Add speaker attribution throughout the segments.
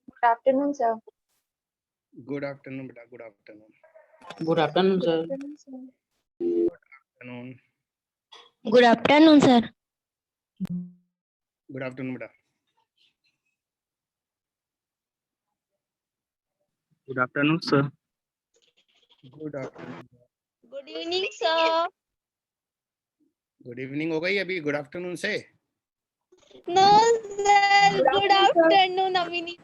Speaker 1: Good afternoon, sir.
Speaker 2: Good afternoon बेटा, good afternoon.
Speaker 3: Good afternoon
Speaker 1: Good
Speaker 3: sir.
Speaker 1: afternoon, sir.
Speaker 2: Afternoon,
Speaker 4: Good afternoon, sir.
Speaker 2: Good afternoon बेटा।
Speaker 3: Good afternoon sir.
Speaker 2: Good afternoon.
Speaker 4: Good evening, sir.
Speaker 2: Good evening हो गई अभी good afternoon से?
Speaker 4: No, sir. Good afternoon, Amini.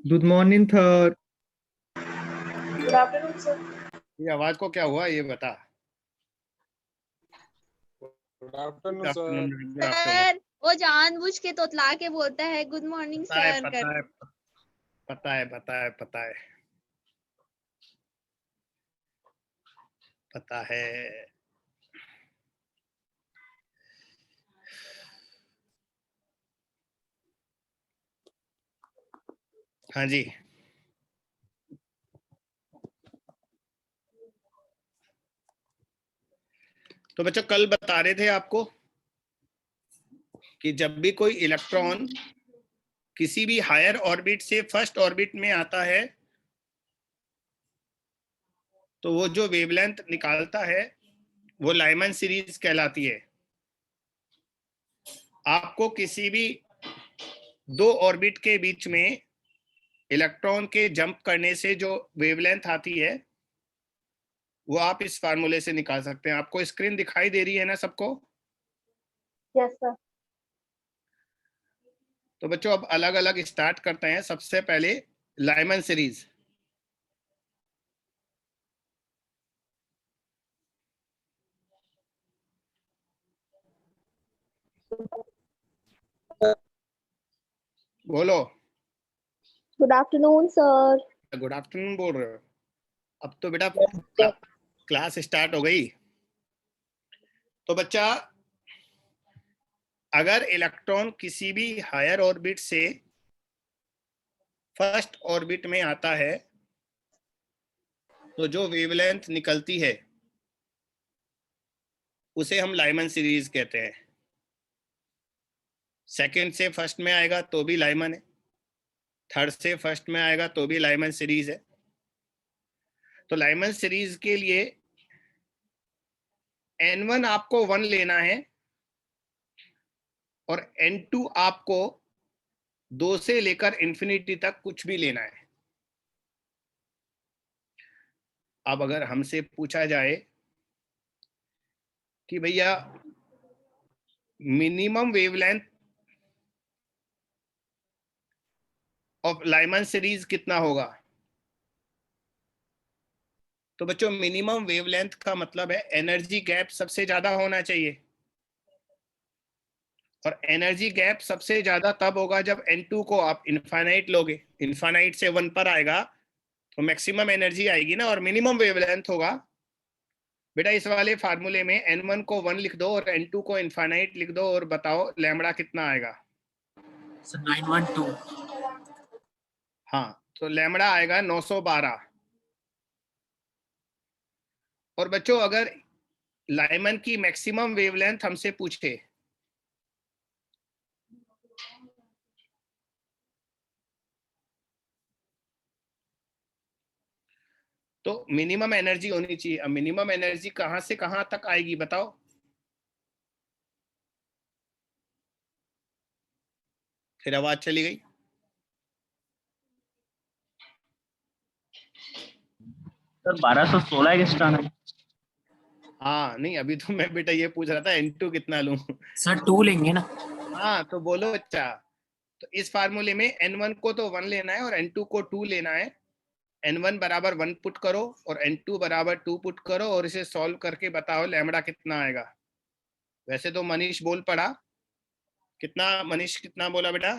Speaker 5: Good morning sir.
Speaker 1: Good afternoon, sir.
Speaker 2: ये आवाज को क्या हुआ ये बता।
Speaker 6: Good afternoon sir.
Speaker 2: Good afternoon.
Speaker 4: Sir वो जानबूझ के तोतला के बोलता है गुड मॉर्निंग
Speaker 2: पता है,
Speaker 4: सर
Speaker 2: पता
Speaker 4: कर।
Speaker 2: है, पता है, पता है, पता है, पता है। हाँ जी, तो बच्चों कल बता रहे थे आपको कि जब भी कोई इलेक्ट्रॉन किसी भी हायर ऑर्बिट से फर्स्ट ऑर्बिट में आता है तो वो जो वेवलेंथ निकालता है वो लाइमन सीरीज कहलाती है। आपको किसी भी दो ऑर्बिट के बीच में इलेक्ट्रॉन के जंप करने से जो वेवलेंथ आती है वो आप इस फार्मूले से निकाल सकते हैं। आपको स्क्रीन दिखाई दे रही है ना सबको?
Speaker 1: Yes, sir.
Speaker 2: तो बच्चों अब अलग अलग स्टार्ट करते हैं। सबसे पहले लाइमन सीरीज। बोलो।
Speaker 1: Good afternoon, sir.
Speaker 2: Good afternoon बोल रहे हो? अब तो बेटा क्लास स्टार्ट हो गई। तो बच्चा अगर इलेक्ट्रॉन किसी भी हायर ऑर्बिट से फर्स्ट ऑर्बिट में आता है तो जो वेवलेंथ निकलती है उसे हम लाइमन सीरीज कहते हैं। सेकंड से फर्स्ट में आएगा तो भी लाइमन है, थर्ड से फर्स्ट में आएगा तो भी लाइमन सीरीज है। तो लाइमन सीरीज के लिए N1 आपको 1 लेना है और N2 आपको 2 से लेकर इंफिनिटी तक कुछ भी लेना है। अब अगर हमसे पूछा जाए कि भैया minimum wavelength of Lyman series कितना होगा, तो बच्चों मिनिमम वेवलेंथ का मतलब है एनर्जी गैप सबसे ज्यादा होना चाहिए। और एनर्जी गैप सबसे ज्यादा तब होगा जब N2 को आप इनफाइनाइट लोगे। इनफाइनाइट से 1 पर आएगा तो मैक्सिमम एनर्जी आएगी ना, और मिनिमम वेवलेंथ होगा। बेटा इस वाले फार्मूले में N1 को 1 लिख दो और N2 को इनफाइनाइट लिख दो और बताओ लैम्बडा कितना आएगा।
Speaker 3: सर 912।
Speaker 2: हाँ, तो लैम्बडा आएगा 912। और बच्चों अगर लाइमन की मैक्सिमम वेवलेंथ हमसे पूछे तो मिनिमम एनर्जी होनी चाहिए। अब मिनिमम एनर्जी कहां से कहां तक आएगी बताओ? फिर आवाज चली गई।
Speaker 3: सर 1216 इलेक्ट्रॉन है।
Speaker 2: हाँ नहीं, अभी तो मैं बेटा ये पूछ रहा था N2 कितना लूं।
Speaker 3: सर 2 लेंगे ना।
Speaker 2: हाँ तो बोलो बच्चा। तो इस फार्मूले में N1 को तो 1 लेना है और N2 को 2 लेना है। N1 बराबर 1 पुट करो और N2 बराबर 2 पुट करो और इसे सॉल्व करके बताओ लैम्बडा कितना आएगा। वैसे तो मनीष बोल पड़ा। कितना मनीष, कितना बोला बेटा?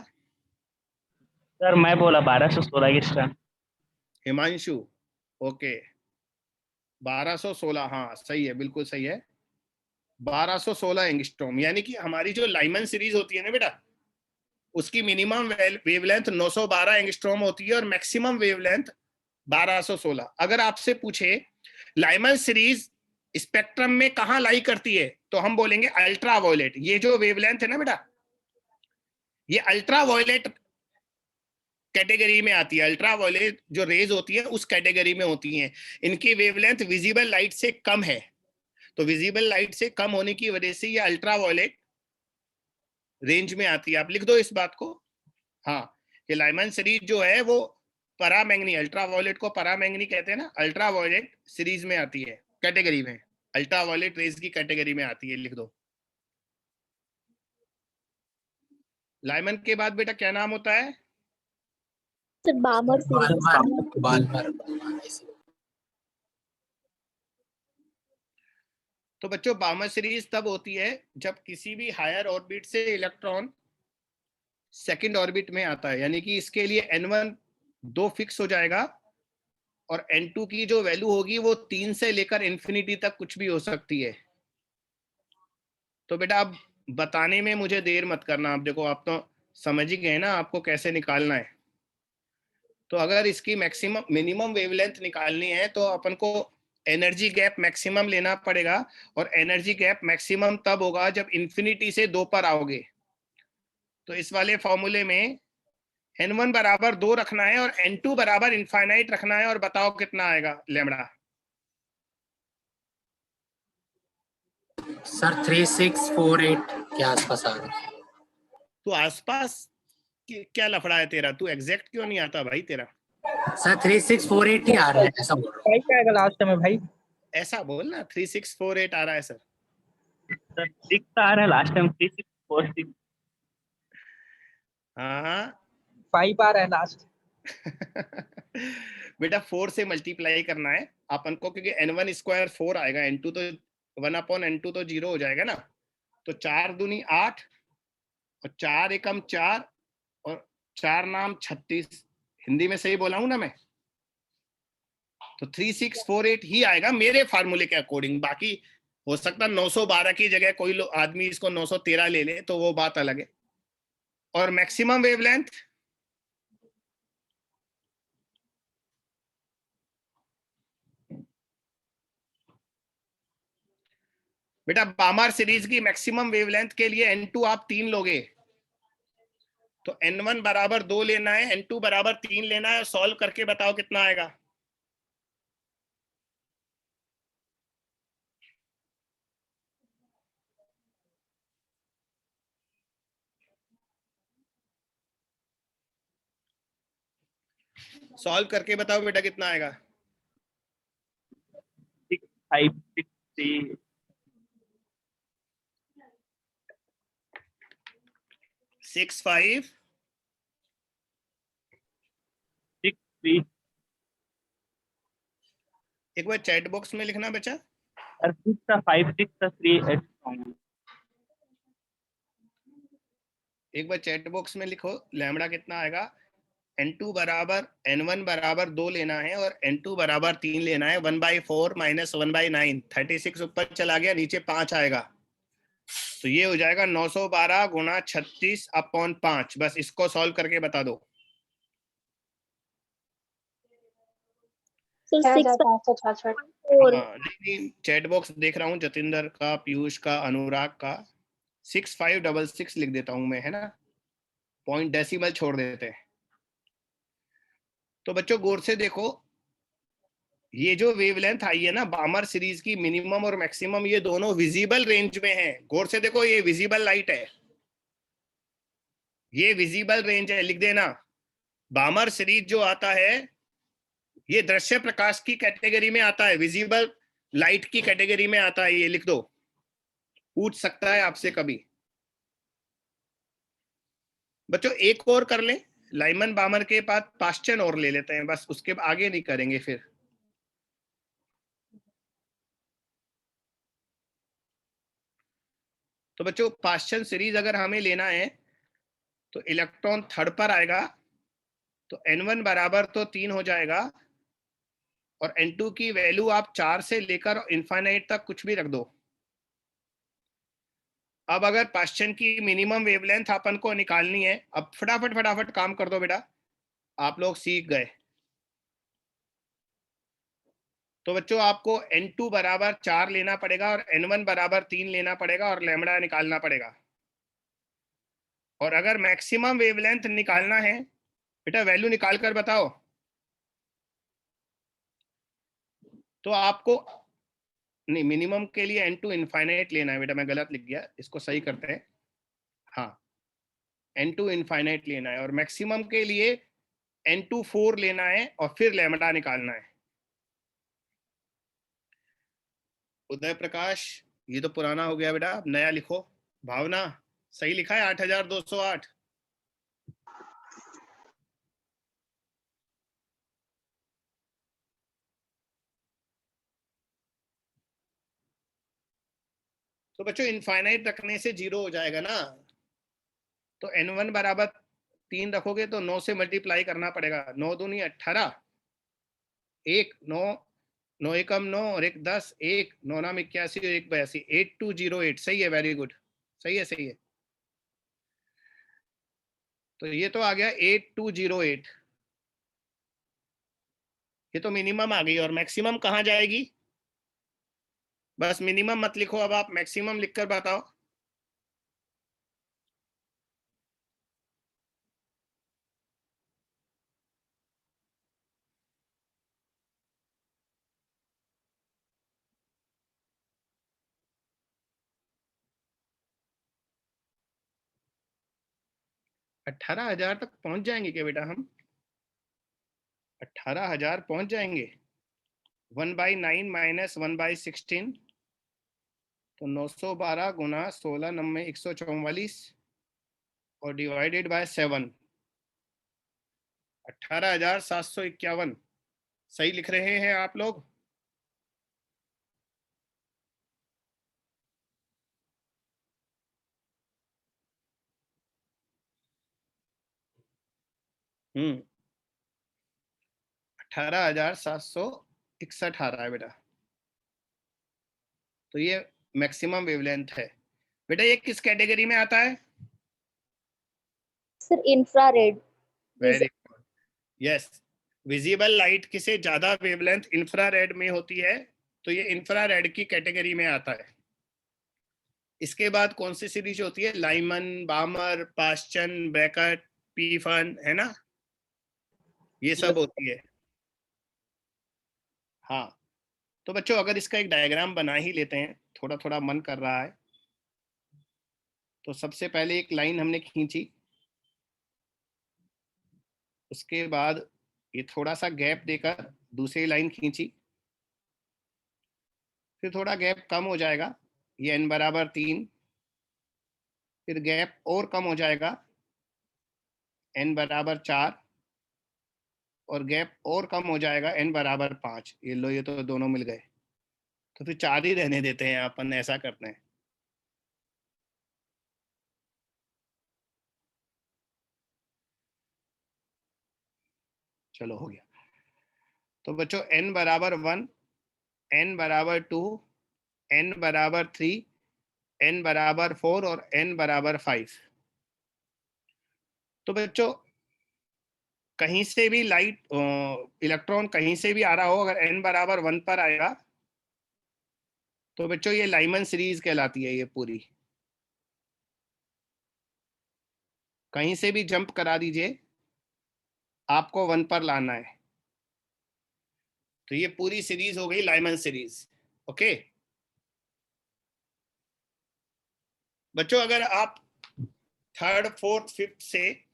Speaker 3: सर मैं बोला 1216 इलेक्ट्रॉन।
Speaker 2: हिमांशु ओके 1216। हाँ सही है, बिल्कुल सही है। 1216 एंगस्ट्रॉम, यानी कि हमारी जो लाइमन सीरीज होती है ना बेटा उसकी मिनिमम वेवलेंथ 912 एंगस्ट्रॉम होती है और मैक्सिमम वेवलेंथ 1216। अगर आपसे पूछे लाइमन सीरीज स्पेक्ट्रम में कहां लाई करती है तो हम बोलेंगे अल्ट्रा वायलेट। ये जो वेवलेंथ है ना बेटा ये अल्ट्रा वायलेट कैटेगरी में आती है, अल्ट्रा वायलेट जो रेज होती है उस कैटेगरी में होती हैं। इनकी वेवलेंथ विजिबल लाइट से कम है, तो विजिबल लाइट से कम होने की वजह से ये अल्ट्रा वायलेट रेंज में आती है। आप लिख दो इस बात को, हाँ, कि लाइमन सीरीज जो है वो परामैंगनी, अल्ट्रा वायलेट को परामैंगनी कहते हैं ना, अल्ट्रा वायलेट सीरीज में आती है, कैटेगरी में, अल्ट्रा वायलेट रेज की कैटेगरी में आती है, लिख दो। लाइमन के बाद बेटा क्या नाम होता है?
Speaker 1: Sir बामर series.
Speaker 2: तो बच्चों बामर सीरीज तब होती है जब किसी भी हायर ऑर्बिट से इलेक्ट्रॉन सेकंड ऑर्बिट में आता है, यानी कि इसके लिए n1 2 फिक्स हो जाएगा और n2 की जो वैल्यू होगी वो 3 से लेकर इंफिनिटी तक कुछ भी हो सकती है। तो बेटा अब बताने में मुझे देर मत करना, आप देखो आप तो समझ ही गए ना आपको कैसे निकालना है। तो अगर इसकी मैक्सिमम मिनिमम वेवलेंथ निकालनी है तो अपन को एनर्जी गैप मैक्सिमम लेना पड़ेगा, और एनर्जी गैप मैक्सिमम तब होगा जब इंफिनिटी से 2 पर आओगे। तो इस वाले फॉर्मूले में n1 बराबर 2 रखना है और n2 बराबर इनफाइनाइट रखना है, और बताओ कितना आएगा लैम्बडा?
Speaker 7: सर 3648 के आसपास आ गए।
Speaker 2: तू आसपास क्या लफड़ा है तेरा? तू एग्जैक्ट क्यों नहीं आता भाई तेरा?
Speaker 7: सर 3648 ही आ रहा है, ऐसा बोल रहा हूँ।
Speaker 5: क्या आएगा लास्ट में भाई?
Speaker 2: ऐसा बोल ना, 3648 आ रहा है सर।
Speaker 3: सर 6 आ रहा है लास्ट टाइम, 3646।
Speaker 2: हाँ
Speaker 5: 5 आ रहा है लास्ट।
Speaker 2: बेटा 4 से मल्टीप्लाई करना है अपन को, क्योंकि n1 स्क्वायर 4 आएगा, n2 तो 1/n2 तो 0 हो जाएगा ना। तो 4 दूनी 8 और 4 एकम 4 और 4 नाम 36। हिंदी में सही बोला हूं ना मैं? तो 3648 ही आएगा मेरे फार्मूले के अकॉर्डिंग। बाकी हो सकता 912 की जगह कोई आदमी इसको 913 ले ले, तो वो बात अलग है। और मैक्सिमम वेवलेंथ बेटा बामर सीरीज की मैक्सिमम वेवलेंथ के लिए n2 आप 3 लोगे, तो n1 बराबर 2 लेना है, n2 बराबर 3 लेना है, और सॉल्व करके बताओ कितना आएगा। सॉल्व करके बताओ बेटा कितना आएगा।
Speaker 3: 6563
Speaker 2: 65
Speaker 3: 63।
Speaker 2: एक बार चैट बॉक्स में लिखना बच्चा।
Speaker 3: सर 6 था, 5 6 था, 3
Speaker 2: एक बार चैट बॉक्स में लिखो लैम्बडा कितना आएगा। n2 बराबर n1 बराबर 2 लेना है और n2 बराबर 3 लेना है। 1/4 माइनस 1/9, 36 ऊपर चला गया, नीचे 5 आएगा, तो ये हो जाएगा 912 गुना 36/5। बस इसको सॉल्व करके बता दो। चैट बॉक्स देख रहा हूँ, जतिंदर का, पीयूष का, अनुराग का। 6566 लिख देता हूं मैं, है ना, पॉइंट डेसिमल छोड़ देते हैं। तो बच्चों गौर से देखो, ये जो वेवलेंथ आई है ना बामर सीरीज की, मिनिमम और मैक्सिमम, ये दोनों विजिबल रेंज में है। गौर से देखो, ये विजिबल लाइट है, ये विजिबल रेंज है, लिख देना। बामर सीरीज जो आता है ये दृश्य प्रकाश की कैटेगरी में आता है, विजिबल लाइट की कैटेगरी में आता है, ये लिख दो, पूछ सकता है आपसे कभी। बच्चों एक और कर लें, लाइमन बामर के बाद पाश्चन और ले लेते हैं, बस उसके आगे नहीं करेंगे फिर। तो बच्चों पाश्चन सीरीज अगर हमें लेना है तो इलेक्ट्रॉन थर्ड पर आएगा, तो n1 बराबर तो 3 हो जाएगा, और n2 की वैल्यू आप 4 से लेकर इनफाइनाइट तक कुछ भी रख दो। अब अगर पाश्चन की मिनिमम वेवलेंथ अपन को निकालनी है, अब फटाफट काम कर दो बेटा, आप लोग सीख गए। तो बच्चों आपको n2 बराबर 4 लेना पड़ेगा और n1 बराबर 3 लेना पड़ेगा और लैम्बडा निकालना पड़ेगा। और अगर मैक्सिमम वेवलेंथ निकालना है बेटा, वैल्यू निकाल कर बताओ, तो आपको नहीं, मिनिमम के लिए n टू इनफाइनाइट लेना है बेटा, मैं गलत लिख गया, इसको सही करते हैं। हाँ, n टू इनफाइनाइट लेना है, और मैक्सिमम के लिए n टू 4 लेना है, और फिर लैम्डा निकालना है। उदय प्रकाश, ये तो पुराना हो गया बेटा, अब नया लिखो। भावना, सही लिखा है 8208? तो बच्चों इनफाइनाइट रखने से 0 हो जाएगा ना, तो n1 बराबर 3 रखोगे तो 9 से मल्टीप्लाई करना पड़ेगा। 9 दूनी 18, 1 9, 9 एकम 9 और 1 10, 1 9 नाम 81 और 1 82, 8208। सही है, वेरी गुड, सही है, सही है। तो ये तो आ गया 8208, ये तो मिनिमम आ गई। और मैक्सिमम कहाँ जाएगी? बस मिनिमम मत लिखो, अब आप मैक्सिमम लिखकर बताओ। अठारह हजार तक पहुंच जाएंगे क्या बेटा हम? 18,000 पहुंच जाएंगे। 1/9 माइनस 1/16, तो 912 गुना 16 नम्बे 144 और डिवाइडेड बाय 7, 18,751। सही लिख रहे हैं आप लोग? हम्म, 18,761 आ रहा है बेटा। तो ये मैक्सिमम वेवलेंथ है बेटा। ये किस कैटेगरी में आता है?
Speaker 1: Sir infrared.
Speaker 2: Very good, yes. Visible light किसे ज्यादा वेवलेंथ इंफ्रारेड में होती है, तो ये इंफ्रारेड की कैटेगरी में आता है। इसके बाद कौन सी सीरीज होती है? लाइमन, बामर, पास्चन, ब्रैकेट, पीफन, है ना, ये सब होती है। हाँ, तो बच्चों अगर इसका एक डायग्राम बना ही लेते हैं, थोड़ा थोड़ा मन कर रहा है, तो सबसे पहले एक लाइन हमने खींची, उसके बाद ये थोड़ा सा गैप देकर दूसरी लाइन खींची, फिर थोड़ा गैप कम हो जाएगा, ये n बराबर 3, फिर गैप और कम हो जाएगा, n बराबर 4, और गैप और कम हो जाएगा, n बराबर 5। ये लो, ये तो दोनों मिल गए, तो फिर 4 ही रहने देते हैं, अपन ऐसा करते हैं। चलो हो गया। तो बच्चों n बराबर 1, n बराबर 2, n बराबर 3, n बराबर 4 और n बराबर 5। तो बच्चों कहीं से भी लाइट इलेक्ट्रॉन कहीं से भी आ रहा हो, अगर n बराबर 1 पर आएगा तो बच्चों ये लाइमन सीरीज कहलाती है। ये पूरी कहीं से भी जंप करा दीजिए, आपको 1 पर लाना है, तो ये पूरी सीरीज हो गई लाइमन सीरीज। ओके बच्चों, अगर आप थर्ड, फोर्थ, फिफ्थ से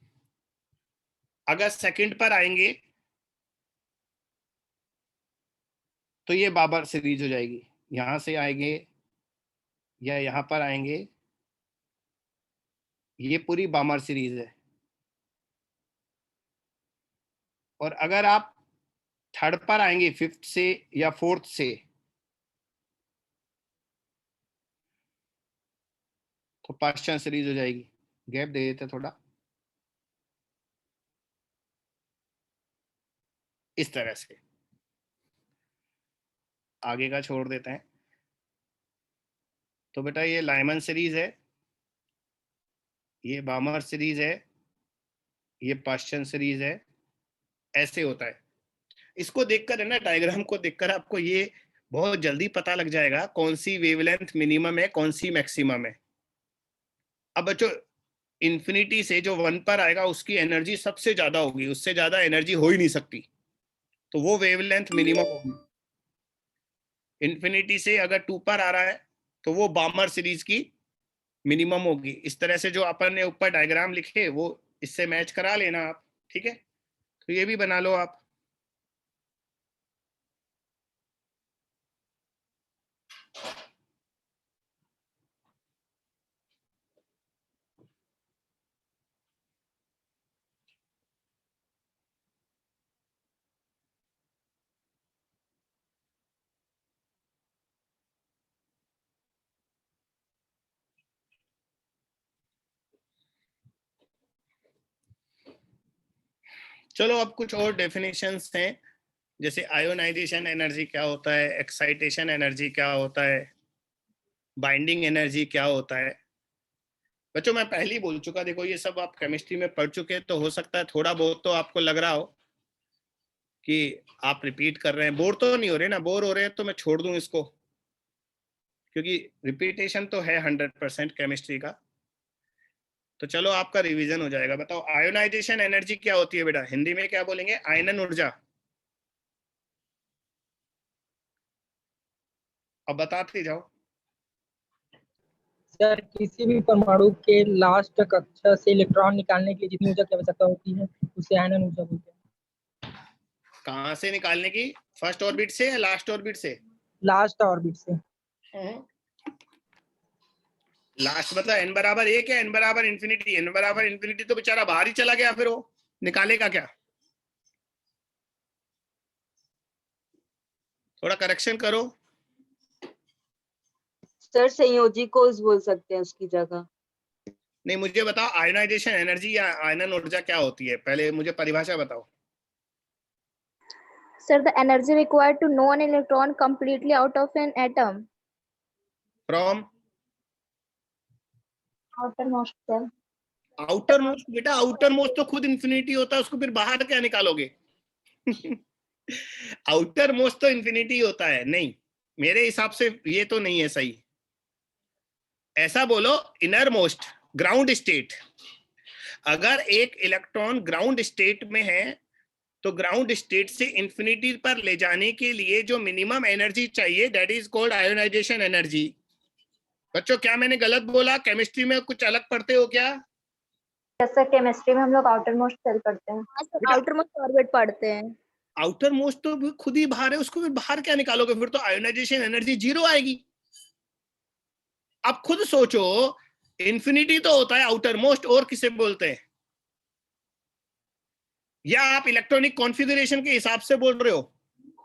Speaker 2: अगर सेकंड पर आएंगे तो ये बाबर सीरीज हो जाएगी। यहां से आएंगे या यहां पर आएंगे, ये पूरी बामर सीरीज है। और अगर आप थर्ड पर आएंगे, फिफ्थ से या फोर्थ से, तो पास्चन सीरीज हो जाएगी। गैप दे देते थोड़ा, इस तरह से आगे का छोड़ देते हैं। तो बेटा ये लाइमन सीरीज है, ये बामर सीरीज है, ये पास्चन सीरीज है, ऐसे होता है। इसको देखकर है ना, डायग्राम को देखकर आपको ये बहुत जल्दी पता लग जाएगा कौन सी वेवलेंथ मिनिमम है, कौन सी मैक्सिमम है। अब बच्चों इंफिनिटी से जो 1 पर आएगा उसकी एनर्जी सबसे ज्यादा होगी, उससे ज्यादा एनर्जी हो ही नहीं सकती, तो वो वेवलेंथ मिनिमम होगी। इंफिनिटी से अगर 2 पर आ रहा है तो वो बामर सीरीज की मिनिमम होगी। इस तरह से जो अपन ने ऊपर डायग्राम लिखे वो इससे मैच करा लेना आप, ठीक है। तो ये भी बना लो आप। चलो अब कुछ और डेफिनेशंस हैं, जैसे आयोनाइजेशन एनर्जी क्या होता है, एक्साइटेशन एनर्जी क्या होता है, बाइंडिंग एनर्जी क्या होता है। बच्चों मैं पहले ही बोल चुका, देखो ये सब आप केमिस्ट्री में पढ़ चुके, तो हो सकता है थोड़ा बहुत तो आपको लग रहा हो कि आप रिपीट कर रहे हैं। बोर तो नहीं हो रहे ना? बोर हो रहे हैं तो मैं छोड़ दूं इसको, क्योंकि रिपीटेशन तो है 100% केमिस्ट्री का। तो चलो आपका रिवीजन हो जाएगा। बताओ आयोनाइजेशन एनर्जी क्या होती है बेटा? हिंदी में क्या बोलेंगे? आयनन ऊर्जा। अब बताते जाओ।
Speaker 5: सर किसी भी परमाणु के लास्ट कक्षा से इलेक्ट्रॉन निकालने के लिए जितनी ऊर्जा की आवश्यकता होती है उसे आयनन ऊर्जा बोलते हैं।
Speaker 2: कहाँ से निकालने की? फर्स्ट ऑर्बिट से या लास्ट ऑर्बिट से?
Speaker 5: लास्ट ऑर्बिट से।
Speaker 2: लास्ट मतलब n बराबर 1 या n बराबर इंफिनिटी? n बराबर इंफिनिटी तो बेचारा बाहर ही चला गया, फिर वो निकालेगा क्या? थोड़ा करेक्शन करो।
Speaker 8: सर संयोजी कोष बोल सकते हैं उसकी जगह।
Speaker 2: नहीं, मुझे बताओ आयोनाइजेशन एनर्जी या आयनन ऊर्जा क्या होती है? पहले मुझे परिभाषा बताओ।
Speaker 1: Sir, the energy required to know an electron completely out of an atom.
Speaker 2: From
Speaker 1: Outermost cell.
Speaker 2: Outer most. बेटा आउटर मोस्ट तो खुद इंफिनिटी होता है, उसको फिर बाहर क्या निकालोगे? आउटर मोस्ट तो इंफिनिटी होता है। नहीं, मेरे हिसाब से ये तो नहीं है सही। ऐसा बोलो इनर मोस्ट, ग्राउंड स्टेट। अगर एक इलेक्ट्रॉन ग्राउंड स्टेट में है तो ग्राउंड स्टेट से इंफिनिटी पर ले जाने के लिए जो मिनिमम एनर्जी चाहिए that is called ionisation energy. बच्चों क्या मैंने गलत बोला? केमिस्ट्री में कुछ अलग पढ़ते हो क्या?
Speaker 9: सर केमिस्ट्री में हम लोग आउटर मोस्ट सेल पढ़ते हैं।
Speaker 1: Outermost orbit पढ़ते हैं।
Speaker 2: आउटर मोस्ट तो खुद ही बाहर है, उसको फिर बाहर क्या निकालोगे? फिर तो आयोनाइजेशन एनर्जी 0 आएगी। अब खुद सोचो, इंफिनिटी तो होता है आउटर मोस्ट, और किसे बोलते हैं? या आप इलेक्ट्रॉनिक कॉन्फ़िगरेशन के हिसाब से बोल रहे हो?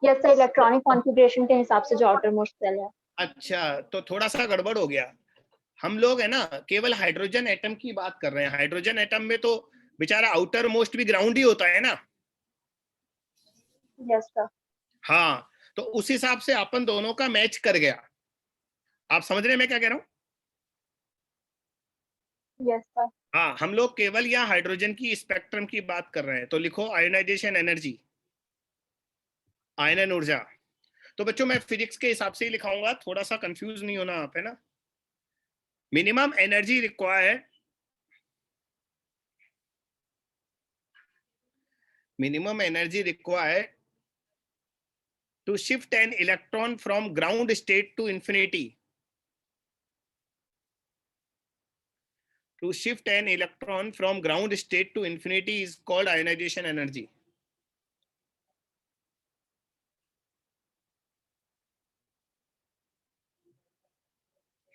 Speaker 9: यस सर, इलेक्ट्रॉनिक कॉन्फ़िगरेशन के हिसाब से जो आउटर मोस्ट सेल है।
Speaker 2: अच्छा, तो थोड़ा सा गड़बड़ हो गया। हम लोग है ना केवल हाइड्रोजन एटम की बात कर रहे हैं। हाइड्रोजन एटम में तो बेचारा आउटर मोस्ट भी ग्राउंड ही होता है ना।
Speaker 9: Yes sir.
Speaker 2: हाँ, तो उस हिसाब से अपन दोनों का मैच कर गया। आप समझ रहे हैं मैं क्या कह रहा हूं?
Speaker 9: Yes sir.
Speaker 2: हाँ, हम लोग केवल यहाँ हाइड्रोजन की स्पेक्ट्रम की बात कर रहे हैं। तो लिखो आयोनाइजेशन एनर्जी, आयनन ऊर्जा। तो बच्चों मैं फिजिक्स के हिसाब से ही लिखाऊंगा, थोड़ा सा कंफ्यूज नहीं होना आप, है ना। Minimum energy required, minimum energy required to shift an electron from ground state to infinity. To shift an electron from ground state to infinity is called ionization energy.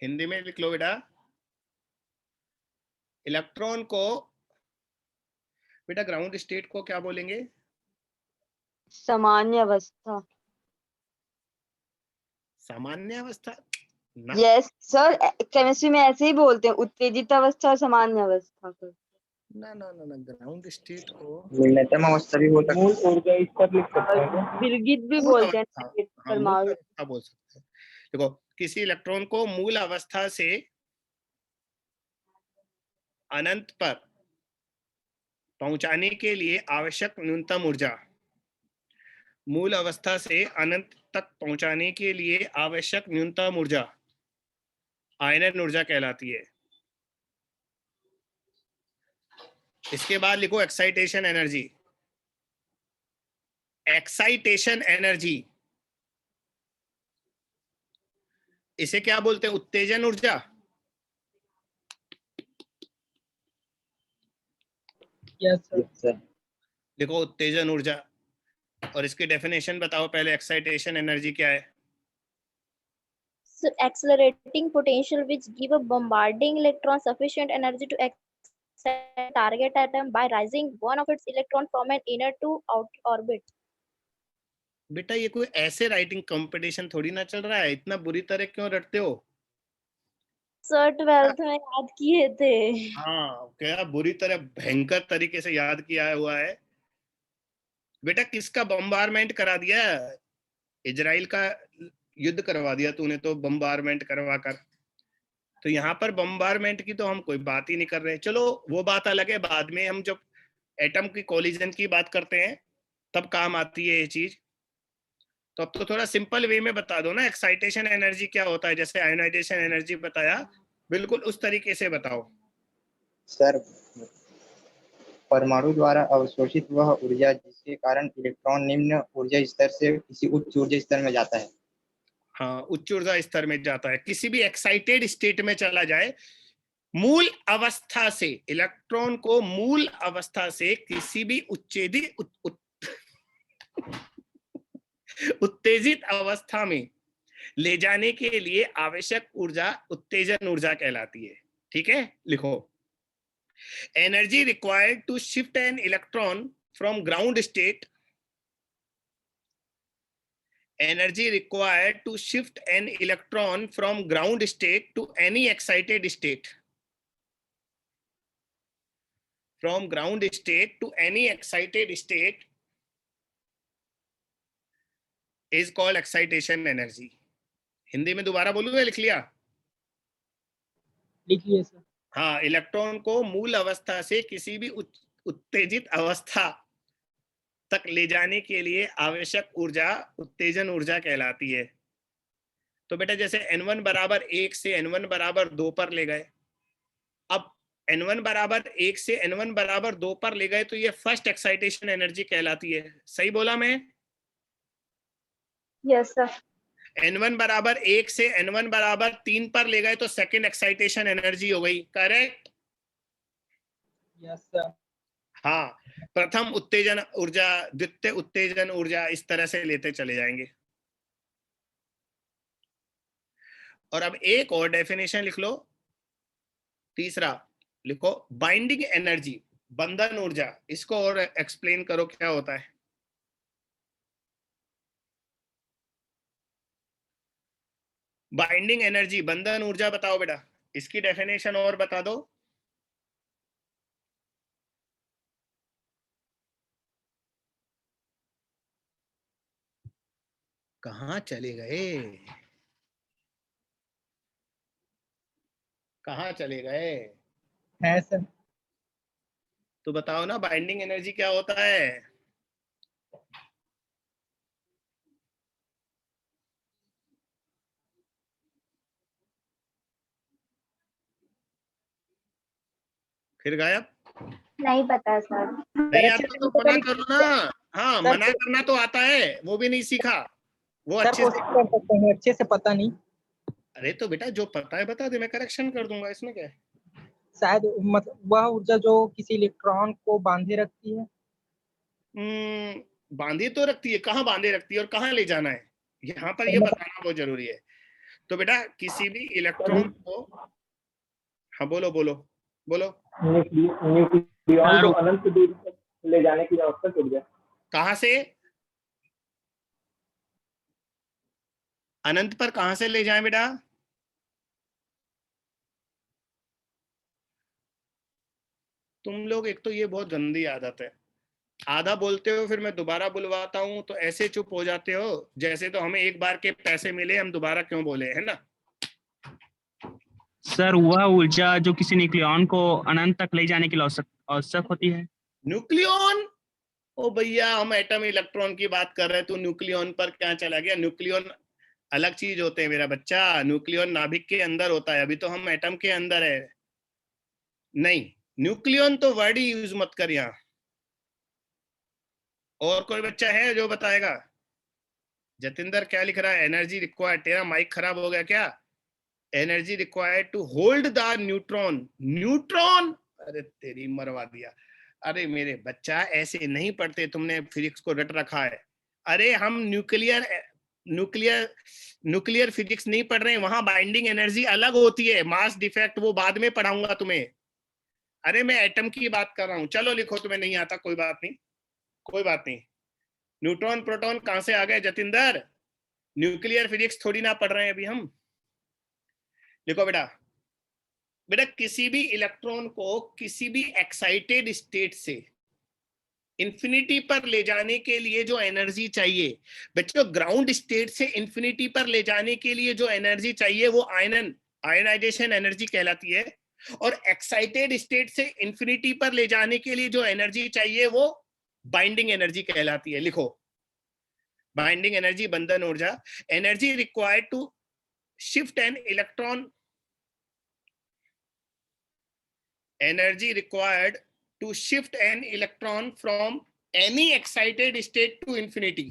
Speaker 2: Hindi में लिख लो बेटा। इलेक्ट्रॉन को बेटा ग्राउंड स्टेट को क्या बोलेंगे?
Speaker 8: सामान्य अवस्था।
Speaker 2: सामान्य अवस्था ना।
Speaker 8: यस सर, केमिस्ट्री में ऐसे ही बोलते हैं, उत्तेजित अवस्था और सामान्य अवस्था को।
Speaker 2: ना ना ना ना, ग्राउंड स्टेट को
Speaker 5: न्यूनतम अवस्था भी हो सकती है। मूल ऊर्जा इस पर लिख सकते हैं।
Speaker 8: विलगित भी
Speaker 2: मूल
Speaker 8: बोलते हैं
Speaker 2: अवस्था, हाँ,
Speaker 8: परमाणु।
Speaker 2: मूल अवस्था बोल सकते हैं। देखो किसी इलेक्ट्रॉन को मूल अवस्था से अनंत पर पहुंचाने के लिए आवश्यक न्यूनतम ऊर्जा, मूल अवस्था से अनंत तक पहुंचाने के लिए आवश्यक न्यूनतम ऊर्जा आयनन ऊर्जा कहलाती है। इसके बाद लिखो एक्साइटेशन एनर्जी। एक्साइटेशन एनर्जी इसे क्या बोलते हैं? उत्तेजन ऊर्जा।
Speaker 5: Yes sir.
Speaker 2: लिखो उत्तेजन ऊर्जा, और इसकी डेफिनेशन बताओ पहले। एक्साइटेशन एनर्जी क्या है?
Speaker 1: So accelerating potential which give a bombarding electron sufficient energy to excite target atom by raising one of its electron from an inner to outer orbit.
Speaker 2: बेटा ये कोई ऐसे राइटिंग कंपटीशन थोड़ी ना चल रहा है, इतना बुरी तरह क्यों रटते हो?
Speaker 1: Sir 12th में याद किए थे।
Speaker 2: हाँ, क्या बुरी तरह भयंकर तरीके से याद किया हुआ है बेटा। किसका बम्बारमेंट करा दिया? इजराइल का युद्ध करवा दिया तूने तो बम्बारमेंट करवा कर। तो यहाँ पर बम्बारमेंट की तो हम कोई बात ही नहीं कर रहे। चलो वो बात अलग है, बाद में हम जब एटम की कोलिजन की बात करते हैं तब काम आती है ये चीज। तो अब तो थोड़ा सिंपल वे में बता दो ना, एक्साइटेशन एनर्जी क्या होता है। जैसे आयोनाइजेशन एनर्जी बताया, बिल्कुल उस तरीके से बताओ।
Speaker 10: सर, परमाणु द्वारा अवशोषित वह ऊर्जा जिसके कारण इलेक्ट्रॉन निम्न ऊर्जा स्तर से किसी उच्च ऊर्जा स्तर में जाता है।
Speaker 2: हाँ, उच्च ऊर्जा स्तर में जाता है। किसी भी एक्साइटेड स्टेट में चला जाए, मूल अवस्था से इलेक्ट्रॉन को मूल अवस्था से किसी भी उत्तेजित अवस्था में ले जाने के लिए आवश्यक ऊर्जा उत्तेजन ऊर्जा कहलाती है। ठीक है, लिखो energy required to shift an electron from ground state. Energy required to shift an electron from ground state to any excited state. From ground state to any excited state is called excitation energy. Hindi में दोबारा बोलूं या लिख लिया?
Speaker 5: लिखिए sir.
Speaker 2: हाँ, electron को मूल अवस्था से किसी भी उत्तेजित अवस्था तक ले जाने के लिए आवश्यक ऊर्जा उत्तेजन ऊर्जा कहलाती है। तो बेटा जैसे n1 बराबर 1 से n1 बराबर 2 पर ले गए, अब n1 बराबर 1 से n1 बराबर 2 पर ले गए तो ये फर्स्ट एक्साइटेशन एनर्जी कहलाती है। सही बोला मैं?
Speaker 9: Yes sir.
Speaker 2: n1 बराबर 1 से n1 बराबर 3 पर ले गए तो सेकेंड एक्साइटेशन एनर्जी हो गई। करेक्ट?
Speaker 5: Yes sir.
Speaker 2: हाँ, प्रथम उत्तेजन ऊर्जा, द्वितीय उत्तेजन ऊर्जा, इस तरह से लेते चले जाएंगे। और अब एक और डेफिनेशन लिख लो, तीसरा लिखो बाइंडिंग एनर्जी, बंधन ऊर्जा। इसको और एक्सप्लेन करो क्या होता है। बाइंडिंग एनर्जी, बंधन ऊर्जा बताओ बेटा, इसकी डेफिनेशन और बता दो। कहाँ चले गए? कहाँ चले गए?
Speaker 5: है सर।
Speaker 2: तो बताओ ना, बाइंडिंग एनर्जी क्या होता है? फिर गायब?
Speaker 9: नहीं पता सर।
Speaker 2: नहीं आता तो मना करो ना। हाँ, मना करना तो आता है, वो भी नहीं सीखा। वो अच्छे से
Speaker 5: कर सकते हैं, अच्छे से पता नहीं।
Speaker 2: अरे तो बेटा जो पता है बता दे, मैं करेक्शन कर दूंगा, इसमें क्या है।
Speaker 5: शायद मतलब वह ऊर्जा जो किसी इलेक्ट्रॉन को बांधे रखती है।
Speaker 2: बांधे तो रखती है, कहाँ बांधे रखती है और कहाँ ले जाना है, यहाँ पर ये बताना बहुत जरूरी है। तो बेटा किसी भी इलेक्ट्रॉन को, हाँ बोलो बोलो बोलो,
Speaker 3: न्यूक्लियॉन को अनंत दूर तक ले जाने की आवश्यक ऊर्जा।
Speaker 2: कहाँ से? अनंत पर कहाँ से ले जाएं बेटा? तुम लोग एक तो ये बहुत गंदी आदत है, आधा बोलते हो फिर मैं दोबारा बुलवाता हूँ तो ऐसे चुप हो जाते हो जैसे तो हमें एक बार के पैसे मिले, हम दोबारा क्यों बोले, है ना।
Speaker 3: सर वह ऊर्जा जो किसी न्यूक्लियॉन को अनंत तक ले जाने के लिए आवश्यक होती है।
Speaker 2: न्यूक्लियॉन? ओ भैया हम एटम इलेक्ट्रॉन की बात कर रहे हैं, तू न्यूक्लियॉन पर क्या चला गया? न्यूक्लियॉन अलग चीज होते हैं मेरा बच्चा, न्यूक्लियॉन नाभिक के अंदर होता है, अभी तो हम एटम के अंदर है। नहीं, न्यूक्लियन तो वर्ड ही यूज मत कर यहां। और कोई बच्चा है जो बताएगा? जतिंदर क्या लिख रहा है? एनर्जी रिक्वायर्ड, तेरा माइक खराब हो गया क्या? Energy required to hold the neutron. Neutron, अरे तेरी मरवा दिया। अरे मेरे बच्चा ऐसे नहीं पढ़ते, तुमने फिजिक्स को रट रखा है। अरे हम न्यूक्लियर न्यूक्लियर न्यूक्लियर फिजिक्स नहीं पढ़ रहे हैं, वहां बाइंडिंग एनर्जी अलग होती है, मास डिफेक्ट वो बाद में पढ़ाऊंगा तुम्हें। अरे मैं एटम की बात कर रहा हूं। चलो लिखो, तुम्हें नहीं आता कोई बात नहीं, कोई बात नहीं। न्यूट्रॉन प्रोटॉन कहां से आ गए जतिंदर? न्यूक्लियर फिजिक्स थोड़ी ना पढ़ रहे हैं अभी हम। लिखो बेटा, बेटा किसी भी इलेक्ट्रॉन को किसी भी एक्साइटेड स्टेट से इंफिनिटी पर ले जाने के लिए जो एनर्जी चाहिए, बच्चों ग्राउंड स्टेट से इंफिनिटी पर ले जाने के लिए जो एनर्जी चाहिए वो आयनाइजेशन एनर्जी कहलाती है, और एक्साइटेड स्टेट से इंफिनिटी पर ले जाने के लिए जो एनर्जी चाहिए वो बाइंडिंग एनर्जी कहलाती है। लिखो, बाइंडिंग एनर्जी, बंधन ऊर्जा। Energy required to shift an electron, energy required to shift an electron from any excited state to infinity.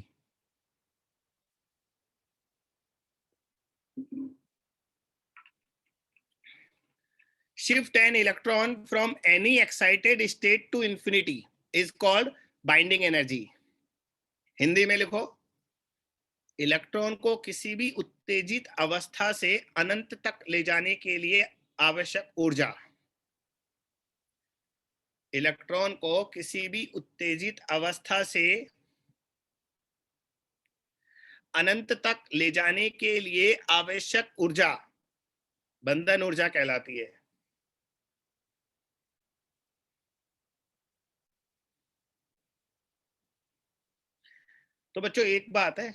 Speaker 2: Shift an electron from any excited state to infinity is called binding energy. Hindi में लिखो, electron को किसी भी उत्तेजित अवस्था से अनंत तक ले जाने के लिए आवश्यक ऊर्जा, इलेक्ट्रॉन को किसी भी उत्तेजित अवस्था से अनंत तक ले जाने के लिए आवश्यक ऊर्जा बंधन ऊर्जा कहलाती है। तो बच्चों एक बात है,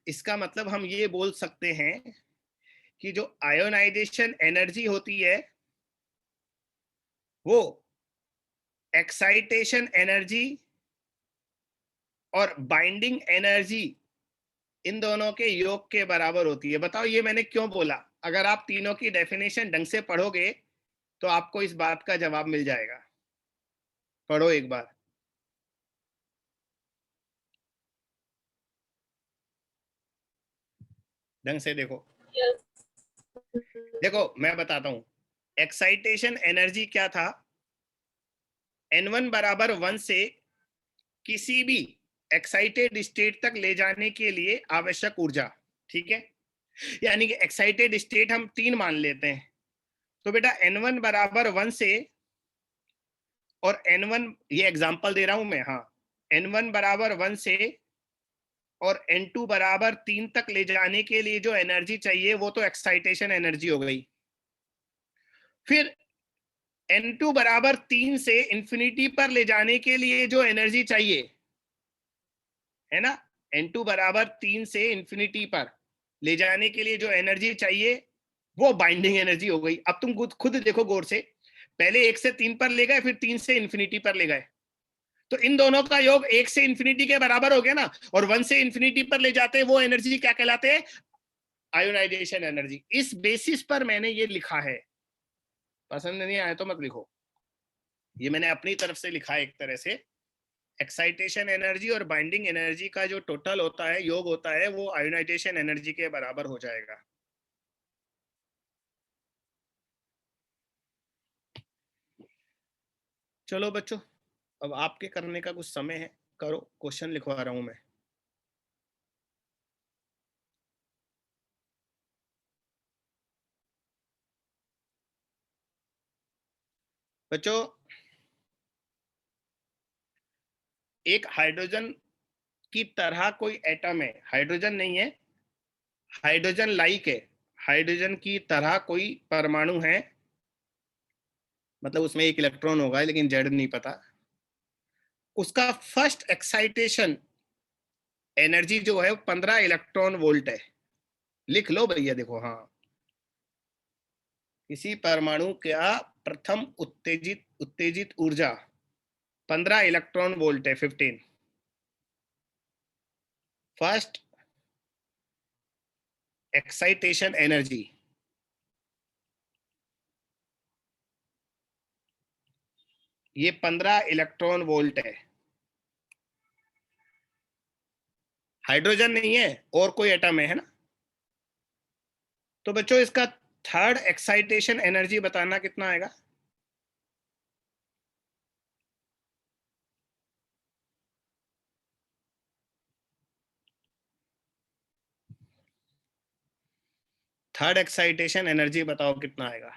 Speaker 2: इसका मतलब हम ये बोल सकते हैं कि जो आयोनाइजेशन एनर्जी होती है वो एक्साइटेशन एनर्जी और बाइंडिंग एनर्जी इन दोनों के योग के बराबर होती है। बताओ ये मैंने क्यों बोला? अगर आप तीनों की डेफिनेशन ढंग से पढ़ोगे तो आपको इस बात का जवाब मिल जाएगा। पढ़ो एक बार। ढंग से देखो। देखो मैं बताता हूं, एक्साइटेशन एनर्जी क्या था? N1 बराबर 1 से किसी भी एक्साइटेड स्टेट तक ले जाने के लिए आवश्यक ऊर्जा, ठीक है? यानी कि एक्साइटेड स्टेट हम 3 मान लेते हैं। तो बेटा N1 बराबर 1 से, और N1 ये एग्जांपल दे रहा हूं मैं, हाँ, N1 बराबर 1 से और N2 बराबर 3 तक ले जाने के लिए जो एनर्जी चाहिए वो तो एक्साइटेशन एनर्जी हो गई। फिर N2 बराबर 3 से इंफिनिटी पर ले जाने के लिए जो एनर्जी चाहिए, है ना, N2 बराबर 3 से इंफिनिटी पर ले जाने के लिए जो एनर्जी चाहिए वो बाइंडिंग एनर्जी हो गई। अब तुम खुद देखो गौर से, पहले 1 से 3 पर ले गए, फिर 3 से इंफिनिटी पर ले गए, तो इन दोनों का योग 1 से इंफिनिटी के बराबर हो गया ना, और 1 से इंफिनिटी पर ले जाते हैं वो एनर्जी क्या कहलाते हैं? Ionisation energy. इस बेसिस पर मैंने ये लिखा है, पसंद नहीं आया तो मत लिखो, ये मैंने अपनी तरफ से लिखा है एक तरह से। एक्साइटेशन एनर्जी और बाइंडिंग एनर्जी का जो टोटल होता है, योग होता है, वो आयोनाइजेशन एनर्जी के बराबर हो जाएगा। चलो बच्चों, अब आपके करने का कुछ समय है, करो, क्वेश्चन लिखवा रहा हूं मैं। बच्चों एक हाइड्रोजन की तरह कोई एटम है, हाइड्रोजन नहीं है, हाइड्रोजन लाइक है, हाइड्रोजन की तरह कोई परमाणु है, मतलब उसमें एक इलेक्ट्रॉन होगा लेकिन जेड नहीं पता। उसका फर्स्ट एक्साइटेशन एनर्जी जो है 15 इलेक्ट्रॉन वोल्ट है। लिख लो भैया, देखो, हाँ, किसी परमाणु का प्रथम उत्तेजित ऊर्जा 15 इलेक्ट्रॉन वोल्ट है, 15 फर्स्ट एक्साइटेशन एनर्जी। ये 15 इलेक्ट्रॉन वोल्ट है। हाइड्रोजन नहीं है और कोई एटम है ना। तो बच्चों इसका थर्ड एक्साइटेशन एनर्जी बताना कितना आएगा? थर्ड एक्साइटेशन एनर्जी बताओ कितना आएगा?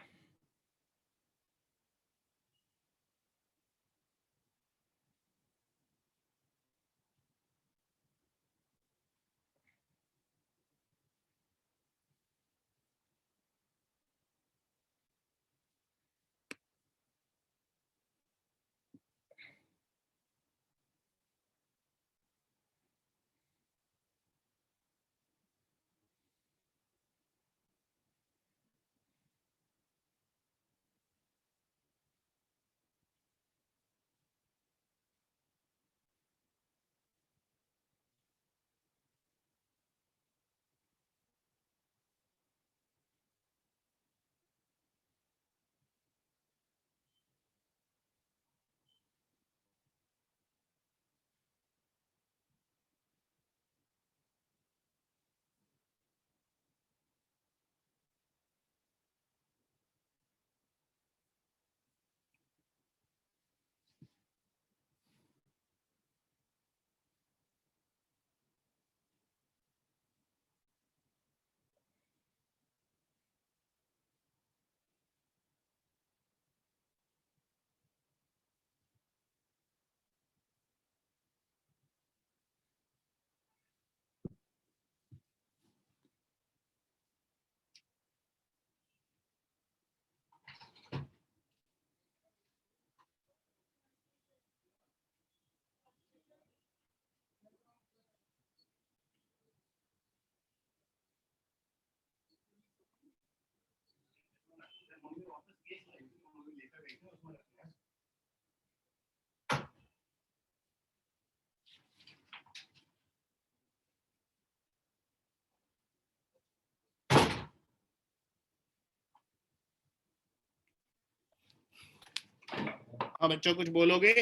Speaker 2: हाँ बच्चों कुछ बोलोगे?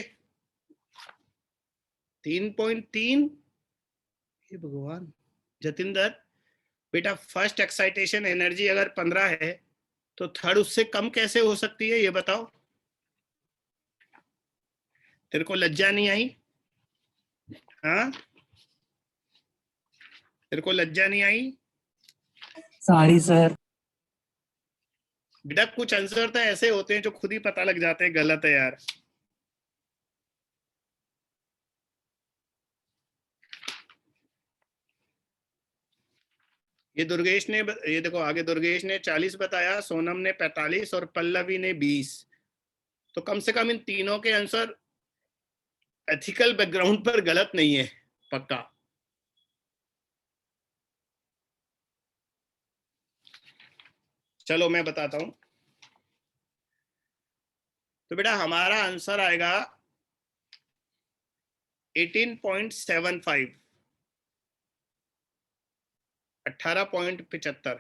Speaker 2: 3.3। हे भगवान। जतिंदर बेटा फर्स्ट एक्साइटेशन एनर्जी अगर 15 है तो थर्ड उससे कम कैसे हो सकती है ये बताओ। तेरे को लज्जा नहीं आई? हाँ तेरे को लज्जा नहीं आई?
Speaker 7: Sorry sir.
Speaker 2: बेटा कुछ आंसर तो ऐसे होते हैं जो खुद ही पता लग जाते हैं गलत है यार। ये दुर्गेश ने, ये देखो आगे दुर्गेश ने 40 बताया, सोनम ने 45 और पल्लवी ने 20। तो कम से कम इन तीनों के आंसर एथिकल बैकग्राउंड पर गलत नहीं है पक्का। चलो मैं बताता हूं। तो बेटा हमारा आंसर आएगा 18.75, 18.75।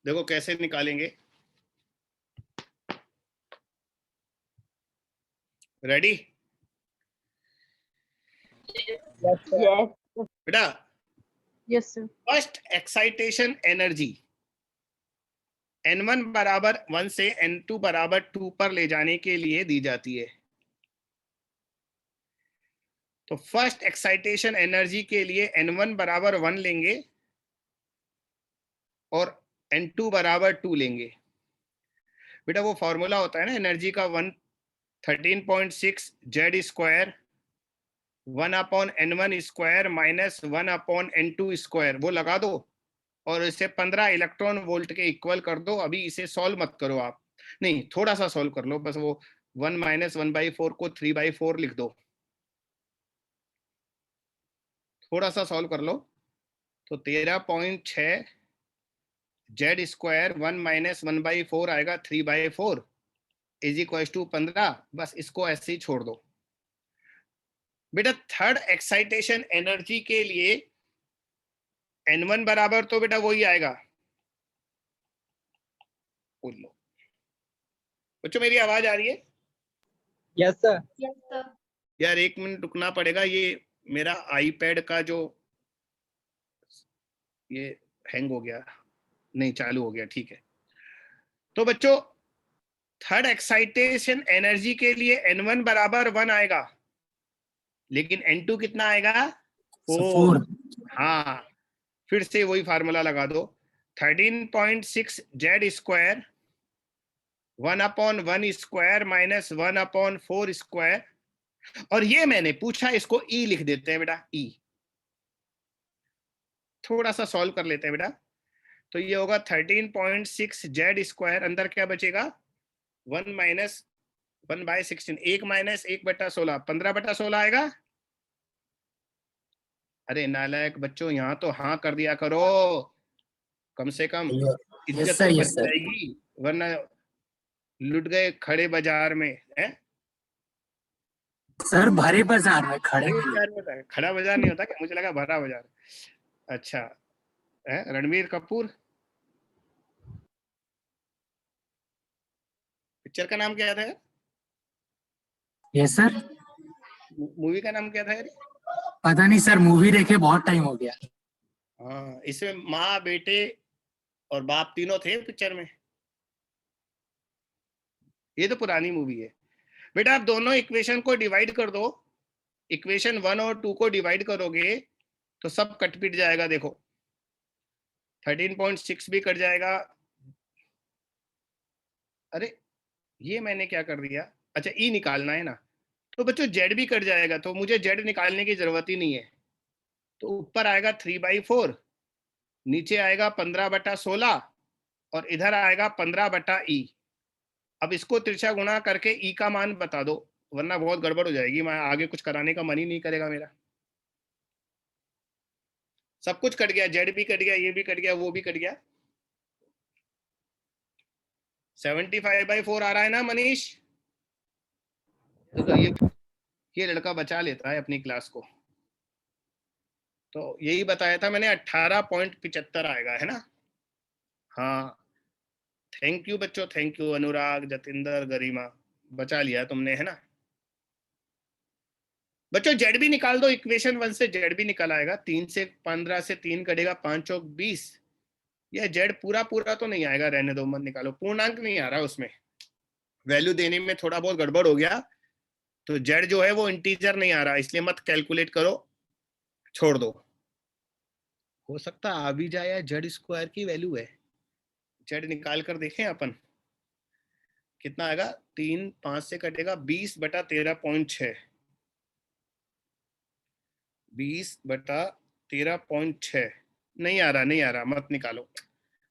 Speaker 2: देखो कैसे निकालेंगे। रेडी?
Speaker 8: यस
Speaker 2: बेटा
Speaker 9: yes sir.
Speaker 2: First excitation energy N1 बराबर 1 से N2 बराबर 2 पर ले जाने के लिए दी जाती है। तो फर्स्ट एक्साइटेशन एनर्जी के लिए N1 बराबर 1 लेंगे और N2 बराबर 2 लेंगे। बेटा वो फॉर्मूला होता है ना एनर्जी का 13.6 Z square 1/N1 square minus 1/N2 square, वो लगा दो और इसे 15 इलेक्ट्रॉन वोल्ट के इक्वल कर दो। अभी इसे सॉल्व मत करो आप, नहीं थोड़ा सा सॉल्व कर लो बस। वो 1 - 1/4 को 3/4 लिख दो, थोड़ा सा सॉल्व कर लो। तो 13.6 जेड स्क्वायर 1 - 1/4 आएगा 3/4 इज इक्वल टू 15। बस इसको ऐसे ही छोड़ दो। बेटा थर्ड एक्साइटेशन एनर्जी के लिए N1 बराबर तो बेटा वही आएगा बोल लो बच्चों, मेरी आवाज आ रही है?
Speaker 5: Yes sir.
Speaker 9: Yes sir.
Speaker 2: यार 1 मिनट रुकना पड़ेगा, ये मेरा आईपैड का जो ये हैंग हो गया, नहीं चालू हो गया, ठीक है। तो बच्चों थर्ड एक्साइटेशन एनर्जी के लिए N1 बराबर 1 आएगा, लेकिन N2 कितना आएगा? 4। हाँ, फिर से वही फार्मूला लगा दो, 13.6 Z square 1/1 square minus 1/4 square, और ये मैंने पूछा इसको E लिख देते हैं बेटा, E। थोड़ा सा सॉल्व कर लेते हैं बेटा। तो ये होगा 13.6 जेड स्क्वायर, अंदर क्या बचेगा? 1 माइनस 1/16, 1 माइनस 1/16, 15/16 आएगा। अरे नालायक बच्चों, यहाँ तो हाँ कर दिया करो, कम से कम इज्जत तो बच जाएगी, वरना लुट गए खड़े बाजार में है
Speaker 7: सर। भरे बाजार में खड़े
Speaker 2: बाजार में होता है, खड़ा बाजार नहीं होता क्या? मुझे लगा भरा बाजार। अच्छा है, रणबीर कपूर, पिक्चर का नाम क्या था?
Speaker 7: Yes sir.
Speaker 2: मूवी का नाम क्या था यार?
Speaker 7: पता नहीं सर, मूवी देखे बहुत टाइम हो गया।
Speaker 2: हाँ, इसमें माँ बेटे और बाप तीनों थे पिक्चर में। ये तो पुरानी मूवी है बेटा। आप दोनों इक्वेशन को डिवाइड कर दो, इक्वेशन 1 और 2 को डिवाइड करोगे तो सब कट पिट जाएगा। देखो 13.6 भी कट जाएगा। अरे ये मैंने क्या कर दिया? अच्छा ई निकालना है ना, तो बच्चों जेड भी कट जाएगा, तो मुझे जेड निकालने की जरूरत ही नहीं है। तो ऊपर आएगा 3/4, नीचे आएगा 15/16 और इधर आएगा 15/E। अब इसको तिरछा गुणा करके ई का मान बता दो, वरना बहुत गड़बड़ हो जाएगी, मैं आगे कुछ कराने का मन ही नहीं करेगा मेरा। सब कुछ कट गया, जेड भी कट गया, ये भी कट गया, वो भी कट गया। 75/4 आ रहा है ना मनीष? तो ये लड़का बचा लेता है अपनी क्लास को। तो यही बताया था मैंने, 18.75 आएगा, है ना? हाँ, थैंक यू बच्चों, थैंक यू अनुराग, जतिंदर, गरिमा, बचा लिया तुमने, है ना? बच्चों जेड भी निकाल दो, इक्वेशन 1 से जेड भी निकल आएगा। 3 से 15 से 3 कटेगा, 5 चौक 20। यह जेड पूरा तो नहीं आएगा, रहने दो, मत निकालो, पूर्णांक नहीं आ रहा उसमें, वैल्यू देने में थोड़ा बहुत गड़बड़ हो गया, तो जेड जो है वो इंटीजर नहीं आ रहा, इसलिए मत कैलकुलेट करो, छोड़ दो। हो सकता आ भी जाए या जेड स्क्वायर की वैल्यू है। जेड निकाल कर देखें अपन, कितना आएगा? 3 5 से कटेगा, 20/13.6, 20/13.6 नहीं आ रहा, मत निकालो।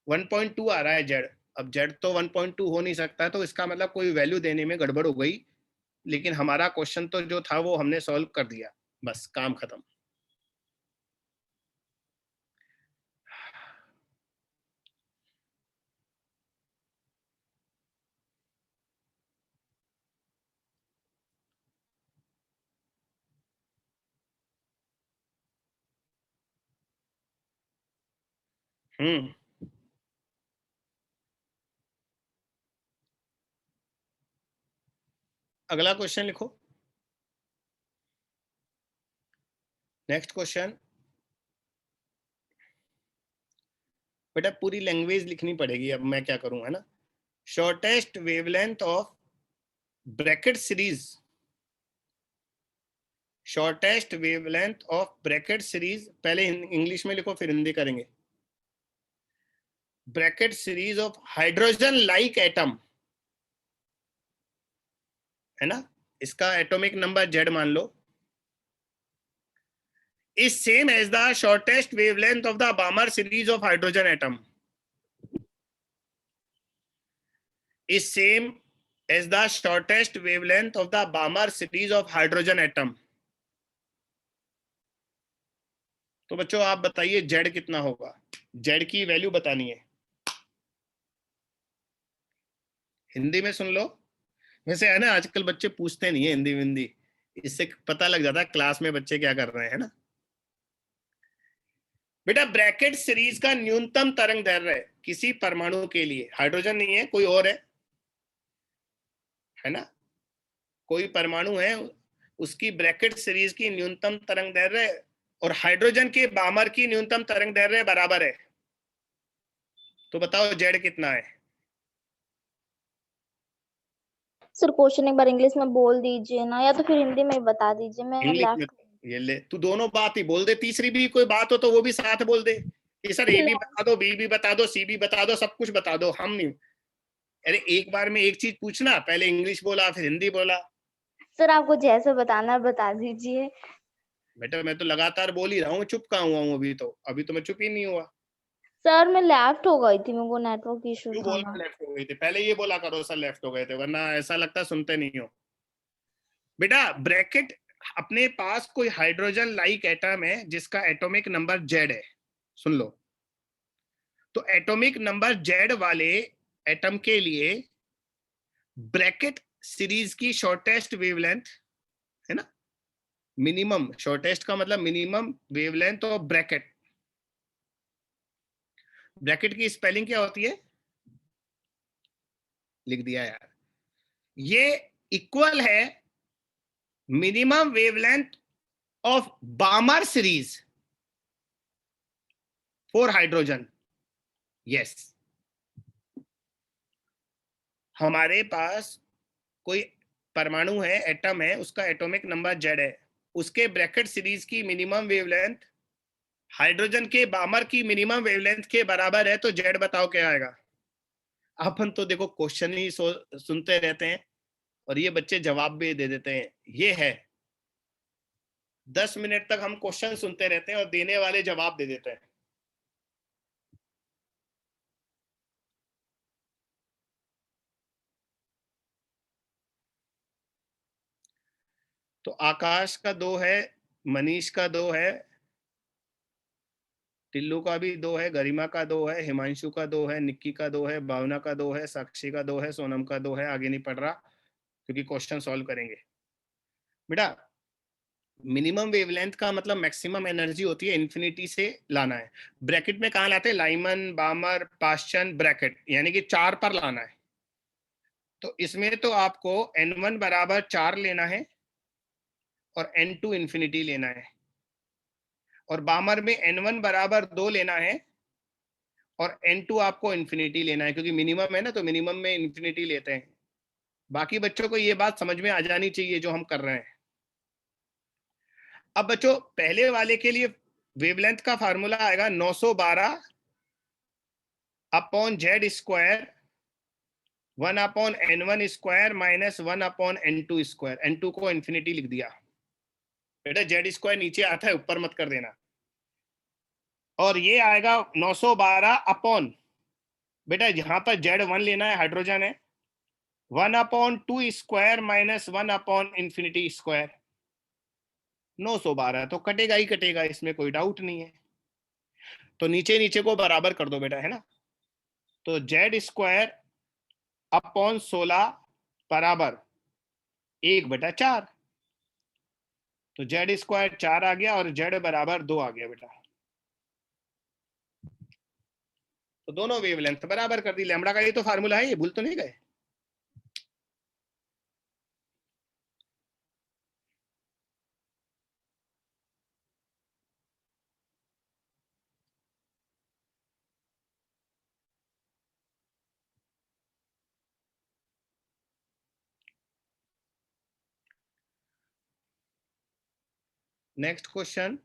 Speaker 2: 1.2 आ रहा है जेड। अब जेड तो 1.2 हो नहीं सकता, तो इसका मतलब कोई वैल्यू देने में गड़बड़ हो गई, लेकिन हमारा क्वेश्चन तो जो था वो हमने सॉल्व कर दिया, बस काम खत्म। अगला क्वेश्चन लिखो। नेक्स्ट क्वेश्चन बेटा, पूरी लैंग्वेज लिखनी पड़ेगी, अब मैं क्या करूं, है ना? Shortest wavelength of Brackett series, shortest wavelength of Brackett series, पहले इंग्लिश में लिखो फिर हिंदी करेंगे। Brackett series of hydrogen like atom, है ना? इसका एटॉमिक नंबर जेड मान लो, is same as the shortest wavelength of the Balmer series of hydrogen atom, is same as the shortest wavelength of the Balmer series of hydrogen atom। तो बच्चों आप बताइए Z कितना होगा? जेड की value बतानी है, हिंदी में सुन लो। वैसे है ना, आजकल बच्चे पूछते नहीं है हिंदी, इससे पता लग जाता है क्लास में बच्चे क्या कर रहे हैं, ना? बेटा ब्रैकेट सीरीज का न्यूनतम तरंग दैर्ध्य किसी परमाणु के लिए, हाइड्रोजन नहीं है कोई और है ना, कोई परमाणु है, उसकी ब्रैकेट सीरीज की न्यूनतम तरंग दैर्ध्य और हाइड्रोजन के बामर की न्यूनतम तरंग दैर्ध्य बराबर है, तो बताओ जेड कितना है?
Speaker 1: सर क्वेश्चन एक बार इंग्लिश में बोल दीजिए ना, या तो फिर हिंदी में ही बता दीजिए। मैं
Speaker 2: इंग्लिश में
Speaker 1: लेफ्ट
Speaker 2: ये ले, तू दोनों बात ही बोल दे, तीसरी भी कोई बात हो तो वो भी साथ बोल दे कि सर ए भी बता दो, बी भी बता दो, सी भी बता दो, सब कुछ बता दो। हम नहीं, अरे एक बार में एक चीज पूछना, पहले इंग्लिश बोला फिर हिंदी बोला।
Speaker 1: सर आपको जैसे बताना बता दीजिए।
Speaker 2: बेटा मैं तो लगातार बोल ही रहा हूँ, चुप कहाँ हुआ हूँ अभी तो मैं चुप ही नहीं हुआ।
Speaker 1: सर मैं लेफ्ट हो गई थी, मेरे को नेटवर्क इशू
Speaker 2: क्यों
Speaker 1: था
Speaker 2: बोलना
Speaker 1: ना।
Speaker 2: लेफ्ट हो गई थी? पहले ये बोला करो सर लेफ्ट हो गए थे, वरना ऐसा लगता सुनते नहीं हो। बेटा ब्रैकेट, अपने पास कोई हाइड्रोजन लाइक एटम है जिसका एटॉमिक नंबर जेड है, सुन लो। तो एटॉमिक नंबर जेड वाले एटम के लिए ब्रैकेट सीरीज की शॉर्टेस्ट वेवलेंथ है ना, मिनिमम, शॉर्टेस्ट का मतलब minimum wavelength of bracket. Bracket की स्पेलिंग क्या होती है? लिख दिया यार। ये इक्वल है minimum wavelength of बामर series for hydrogen. Yes, हमारे पास कोई परमाणु है, एटम है, उसका एटॉमिक नंबर जेड है, उसके ब्रैकेट सीरीज की मिनिमम वेवलेंथ हाइड्रोजन के बामर की मिनिमम वेवलेंथ के बराबर है, तो जेड बताओ क्या आएगा? अपन तो देखो क्वेश्चन ही सुनते रहते हैं और ये बच्चे जवाब भी दे देते हैं। ये है 10 मिनट तक हम क्वेश्चन सुनते रहते हैं और देने वाले जवाब दे देते हैं। तो आकाश का 2 है, मनीष का 2 है, टिल्लू का भी 2 है, गरिमा का 2 है, हिमांशु का 2 है, निक्की का 2 है, भावना का 2 है, साक्षी का 2 है, सोनम का 2 है। आगे नहीं पढ़ रहा क्योंकि क्वेश्चन सॉल्व करेंगे। बेटा मिनिमम वेवलेंथ का मतलब मैक्सिमम एनर्जी होती है, इन्फिनिटी से लाना है। ब्रैकेट में कहाँ लाते हैं? लाइमन, बामर, पाश्चन, ब्रैकेट, यानी कि 4 पर लाना है। तो इसमें तो आपको n1 बराबर 4 लेना है और n2 इन्फिनिटी लेना है, और बामर में n1 बराबर 2 लेना है और n2 आपको इन्फिनिटी लेना है, क्योंकि मिनिमम है ना, तो मिनिमम में इन्फिनिटी लेते हैं। बाकी बच्चों को ये बात समझ में आ जानी चाहिए जो हम कर रहे हैं। अब बच्चों पहले वाले के लिए वेवलेंथ का फार्मूला आएगा 912 upon Z square 1 upon n1 square minus 1 upon n2 square. n2 को इन्फिनिटी लिख दिया। बेटा जेड स्क्वायर नीचे आता है, ऊपर मत कर देना। और ये आएगा 912 अपॉन, बेटा यहां पर z1 लेना है, हाइड्रोजन है, 1 upon 2 square minus 1 upon infinity square. 912 तो कटेगा ही कटेगा, इसमें कोई डाउट नहीं है। तो नीचे नीचे को बराबर कर दो बेटा, है ना। तो जेड स्क्वायर अपॉन 16 बराबर 1/4। तो जेड स्क्वायर 4 आ गया और जेड बराबर 2 आ गया बेटा। तो दोनों वेवलेंथ बराबर कर दी। लैम्बडा का ये तो फार्मूला है, ये भूल तो नहीं गए। नेक्स्ट क्वेश्चन,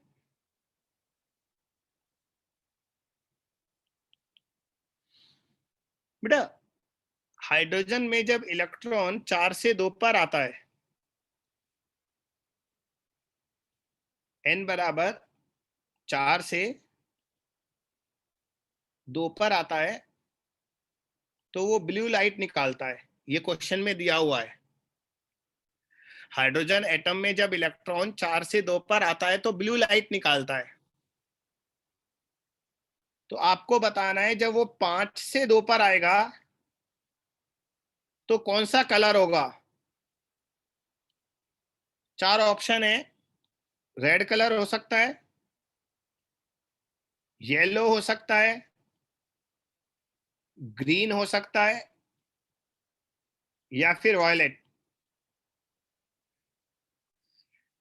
Speaker 2: बेटा हाइड्रोजन में जब इलेक्ट्रॉन 4 से 2 पर आता है, n बराबर 4 से 2 पर आता है, तो वो ब्लू लाइट निकालता है। ये क्वेश्चन में दिया हुआ है। हाइड्रोजन एटम में जब इलेक्ट्रॉन 4 से 2 पर आता है तो ब्लू लाइट निकालता है। तो आपको बताना है जब वो 5 से 2 पर आएगा तो कौन सा कलर होगा। 4 ऑप्शन है, रेड कलर हो सकता है, येलो हो सकता है, ग्रीन हो सकता है या फिर वॉयलेट।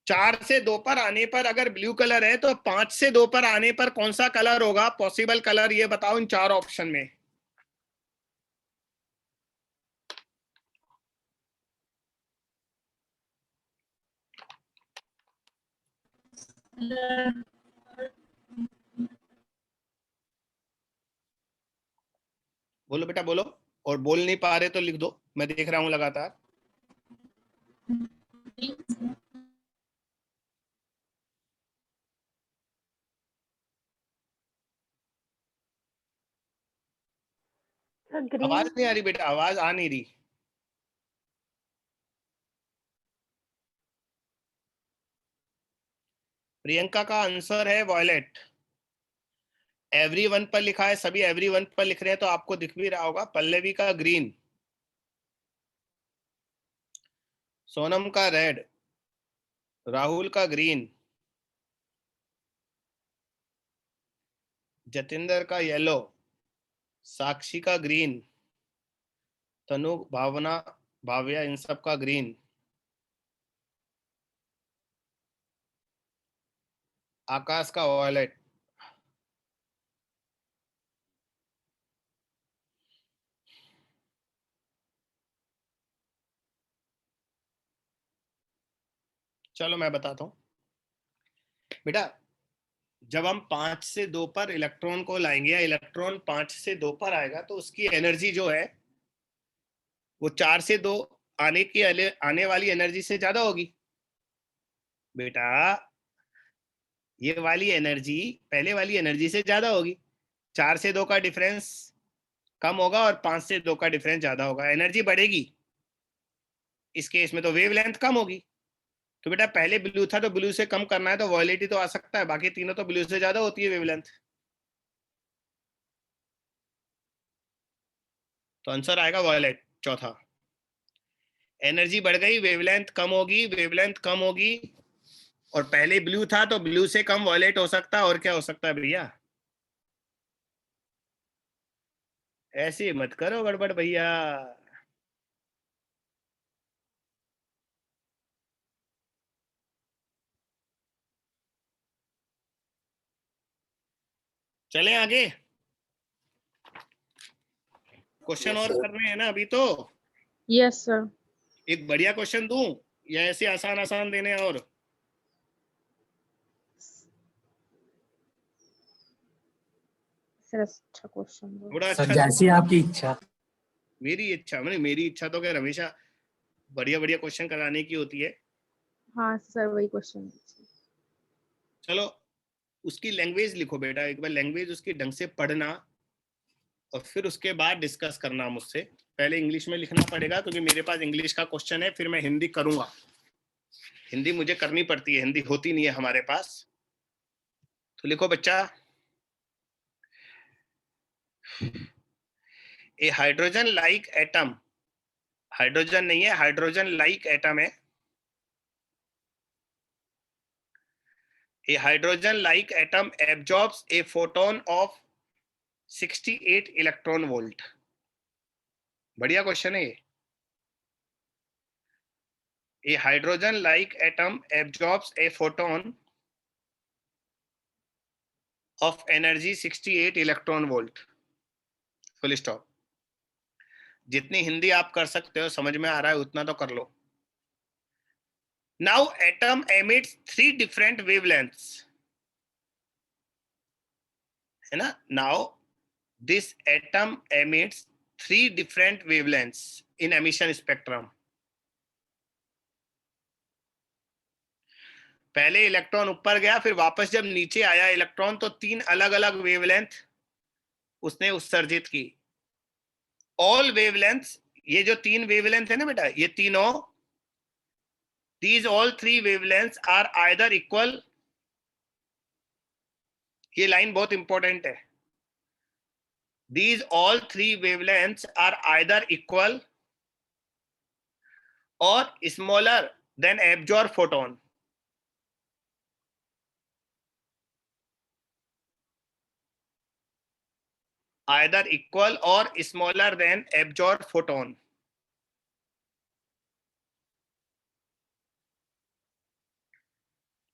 Speaker 2: 4 से 2 पर आने पर अगर ब्लू कलर है तो 5 से 2 पर आने पर कौन सा कलर होगा पॉसिबल कलर, ये बताओ इन 4 ऑप्शन में। बोलो बेटा बोलो, और बोल नहीं पा रहे तो लिख दो, मैं देख रहा हूं लगातार। आवाज नहीं आ रही बेटा, आवाज आ नहीं रही। प्रियंका का आंसर है वॉयलेट। एवरीवन पर लिखा है, सभी एवरीवन पर लिख रहे हैं तो आपको दिख भी रहा होगा। पल्लवी का ग्रीन, सोनम का रेड, राहुल का ग्रीन, जतिंदर का येलो, साक्षी का ग्रीन, तनु, भावना, भाव्या, इन सब का ग्रीन, आकाश का वॉयलेट। चलो मैं बताता हूं बेटा, जब हम 5 से 2 पर इलेक्ट्रॉन को लाएंगे या इलेक्ट्रॉन 5 से 2 पर आएगा तो उसकी एनर्जी जो है वो 4 से 2 आने वाली एनर्जी से ज्यादा होगी। बेटा ये वाली एनर्जी पहले वाली एनर्जी से ज्यादा होगी। 4 से 2 का डिफरेंस कम होगा और 5 से 2 का डिफरेंस ज्यादा होगा, एनर्जी बढ़ेगी। इस केस में तो वेवलेंथ कम होगी। तो बेटा पहले ब्लू था तो ब्लू से कम करना है तो वॉयलेट ही तो आ सकता है, बाकी तीनों तो ब्लू से ज्यादा होती है वेवलेंथ। तो आंसर आएगा वॉयलेट चौथा। एनर्जी बढ़ गई, वेवलेंथ कम होगी, वेवलेंथ कम होगी, और पहले ब्लू था तो ब्लू से कम वॉयलेट हो सकता है। और क्या हो सकता है भैया? ऐसे मत करो गड़बड़ भैया। चलें आगे, क्वेश्चन और करने हैं ना अभी तो।
Speaker 11: Yes sir.
Speaker 2: एक बढ़िया क्वेश्चन दूं या ऐसे आसान आसान देने? और
Speaker 11: सर अच्छा क्वेश्चन दो।
Speaker 2: थोड़ा
Speaker 7: सर
Speaker 2: अच्छा
Speaker 7: जैसी आपकी इच्छा।
Speaker 2: मेरी इच्छा, मैंने मेरी इच्छा तो क्या हमेशा बढ़िया बढ़िया क्वेश्चन कराने की होती है।
Speaker 11: हाँ सर वही क्वेश्चन।
Speaker 2: चलो उसकी लैंग्वेज लिखो बेटा, एक बार लैंग्वेज उसकी ढंग से पढ़ना और फिर उसके बाद डिस्कस करना मुझसे। पहले इंग्लिश में लिखना पड़ेगा क्योंकि मेरे पास इंग्लिश का क्वेश्चन है, फिर मैं हिंदी करूंगा। हिंदी मुझे करनी पड़ती है, हिंदी होती नहीं है हमारे पास। तो लिखो बच्चा, a hydrogen like atom, hydrogen नहीं है, हाइड्रोजन लाइक एटम है। A hydrogen like atom absorbs a photon of 68 electron volt. बढ़िया क्वेश्चन है ये। A hydrogen like atom absorbs a photon of energy 68 electron volt. Full stop. जितनी हिंदी आप कर सकते हो, समझ में आ रहा है उतना तो कर लो। Now atom emits 3 different wavelengths, है ना। Now this atom emits 3 different wavelengths in emission spectrum. पहले इलेक्ट्रॉन ऊपर गया, फिर वापस जब नीचे आया इलेक्ट्रॉन तो 3 अलग अलग वेवलेंथ उसने उत्सर्जित की। ऑल वेवलेंथ्स, ये जो 3 वेवलेंथ है ना बेटा, ये तीनों, these all 3 wavelengths are either equal, ये लाइन बहुत इंपॉर्टेंट है, these all 3 wavelengths are either equal or smaller than absorbed photon। either equal or smaller than absorbed photon.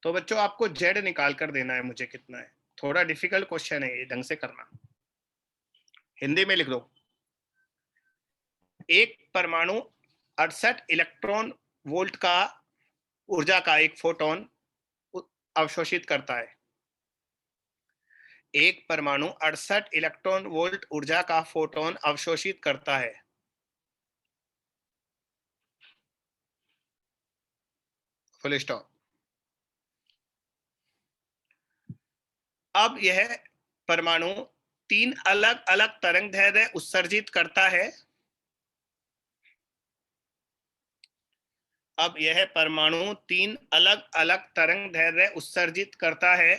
Speaker 2: तो बच्चों आपको Z निकाल कर देना है मुझे कितना है. थोड़ा डिफिकल्ट क्वेश्चन है ये, ढंग से करना. हिंदी में लिख दो. एक परमाणु 68 इलेक्ट्रॉन वोल्ट का ऊर्जा का एक फोटोन अवशोषित करता है. एक परमाणु 68 इलेक्ट्रॉन वोल्ट ऊर्जा का फोटोन अवशोषित करता है. Full stop. अब यह परमाणु 3 अलग अलग तरंगदैर्घ्य उत्सर्जित करता है. अब यह परमाणु 3 अलग अलग तरंगदैर्घ्य उत्सर्जित करता है.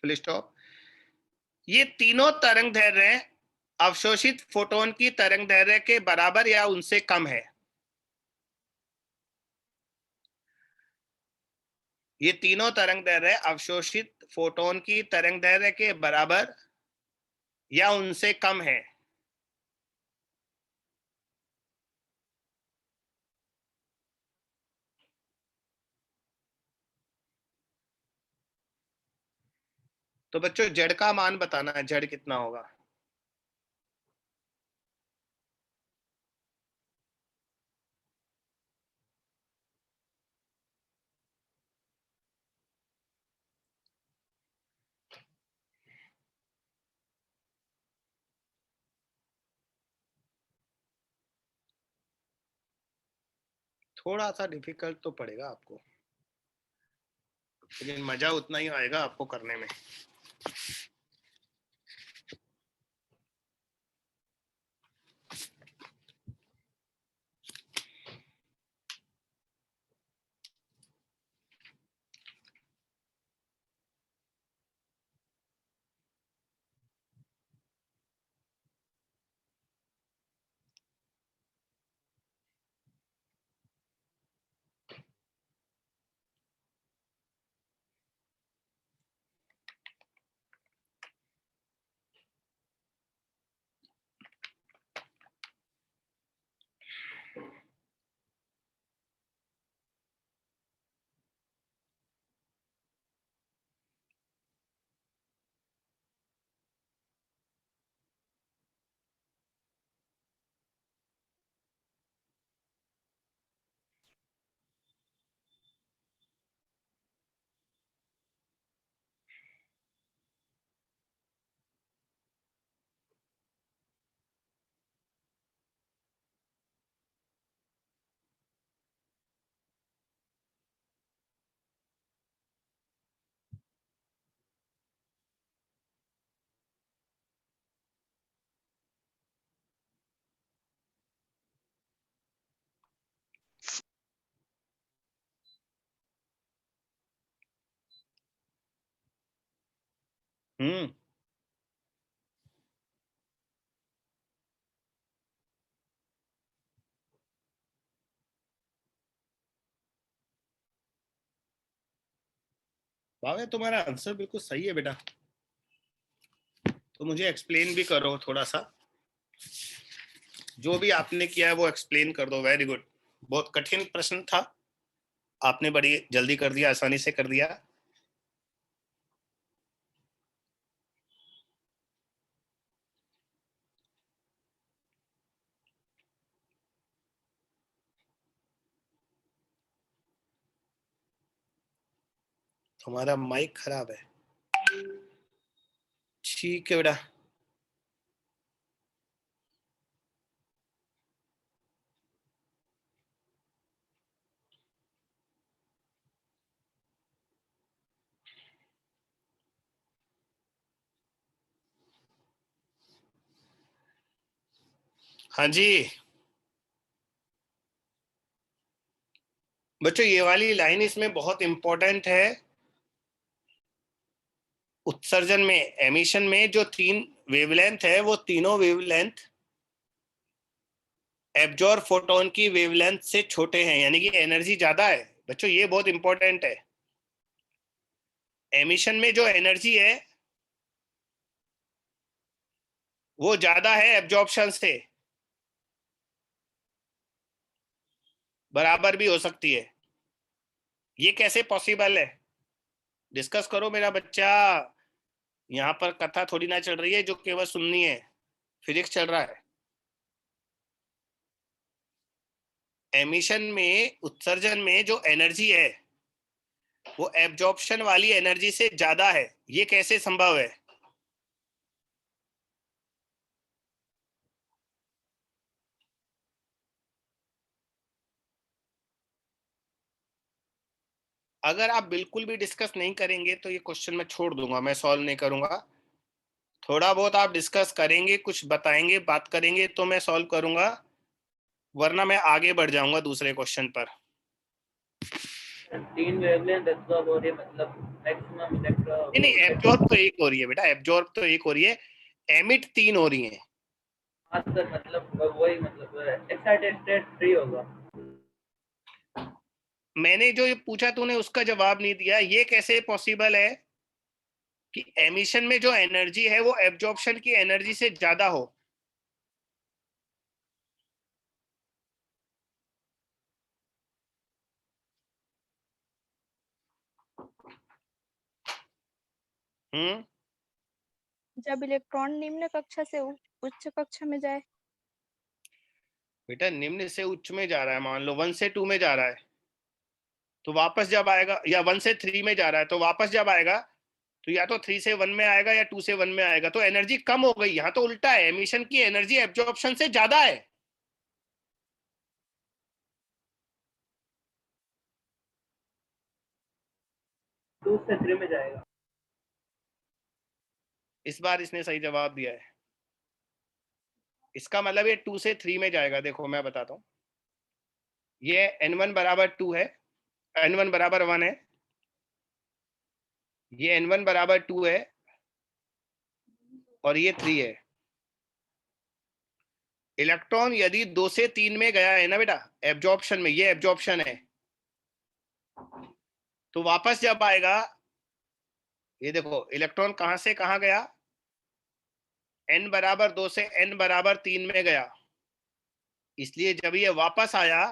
Speaker 2: Full stop. ये तीनों तरंगदैर्घ्य अवशोषित फोटोन की तरंगदैर्घ्य के बराबर या उनसे कम है. ये तीनों तरंगदैर्घ्य अवशोषित फोटोन की तरंगदैर्घ्य के बराबर या उनसे कम है. तो बच्चों Z का मान बताना है. Z कितना होगा. थोड़ा सा डिफिकल्ट तो पड़ेगा आपको, लेकिन मजा उतना ही आएगा आपको करने में. भावे तुम्हारा आंसर बिल्कुल सही है बेटा. तो मुझे एक्सप्लेन भी करो थोड़ा सा. जो भी आपने किया है वो एक्सप्लेन कर दो. Very good. बहुत कठिन प्रश्न था, आपने बड़ी जल्दी कर दिया, आसानी से कर दिया. तुम्हारा माइक खराब है. ठीक है बेटा. हाँ जी बच्चों, ये वाली लाइन इसमें बहुत इंपॉर्टेंट है. उत्सर्जन में, एमिशन में जो 3 वेवलेंथ है, वो तीनों वेवलेंथ एब्जॉर्ब फोटोन की वेवलेंथ से छोटे हैं, यानी कि एनर्जी ज्यादा है. बच्चों ये बहुत इंपॉर्टेंट है. एमिशन में जो एनर्जी है वो ज्यादा है एब्जॉर्प्शन से, बराबर भी हो सकती है। ये कैसे पॉसिबल है? डिस्कस करो मेरा बच्चा। यहाँ पर कथा थोड़ी ना चल रही है जो केवल सुननी है, फिजिक्स चल रहा है। एमिशन में, उत्सर्जन में जो एनर्जी है वो एब्जॉर्प्शन वाली एनर्जी से ज्यादा है। ये कैसे संभव है? अगर आप बिल्कुल भी डिस्कस नहीं करेंगे तो ये क्वेश्चन मैं छोड़ दूंगा, मैं सॉल्व नहीं करूंगा। थोड़ा बहुत आप डिस्कस करेंगे, कुछ बताएंगे, बात करेंगे तो मैं सॉल्व करूंगा, वरना मैं आगे बढ़ जाऊंगा दूसरे क्वेश्चन पर।
Speaker 12: 3 वेवलेंथ एब्जॉर्ब हो रही है, मतलब मैक्सिमम इलेक्ट्रॉन।
Speaker 2: नहीं, एब्जॉर्ब तो एक हो रही है बेटा, एब्जॉर्ब तो एक हो रही है, एमिट 3 हो रही है।
Speaker 12: हाँ सर, मतलब वही, मतलब एक्साइटेड स्टेट 3 होगा।
Speaker 2: मैंने जो ये पूछा तूने उसका जवाब नहीं दिया। ये कैसे पॉसिबल है कि एमिशन में जो एनर्जी है वो एब्जॉर्प्शन की एनर्जी से ज्यादा हो?
Speaker 11: जब इलेक्ट्रॉन निम्न कक्षा से उच्च कक्षा में जाए।
Speaker 2: बेटा निम्न से उच्च में जा रहा है, मान लो 1 से 2 में जा रहा है, तो वापस जब आएगा, या 1 से 3 में जा रहा है तो वापस जब आएगा तो या तो 3 से 1 में आएगा या 2 से 1 में आएगा, तो एनर्जी कम हो गई। यहाँ तो उल्टा है, एमिशन की एनर्जी एब्जॉर्प्शन से ज्यादा है।
Speaker 12: टू से 3 में जाएगा।
Speaker 2: इस बार इसने सही जवाब दिया है। इसका मतलब ये 2 से 3 में जाएगा। देखो मैं बताता हूँ, ये n1 बराबर 2 है, n1 बराबर 1 है, ये n1 बराबर 2 है और ये 3 है। इलेक्ट्रॉन यदि 2 से 3 में गया है ना बेटा एब्जॉर्प्शन में, ये एब्जॉर्प्शन है, तो वापस जब आएगा, ये देखो इलेक्ट्रॉन कहां से कहां गया, n बराबर 2 से n बराबर 3 में गया। इसलिए जब ये वापस आया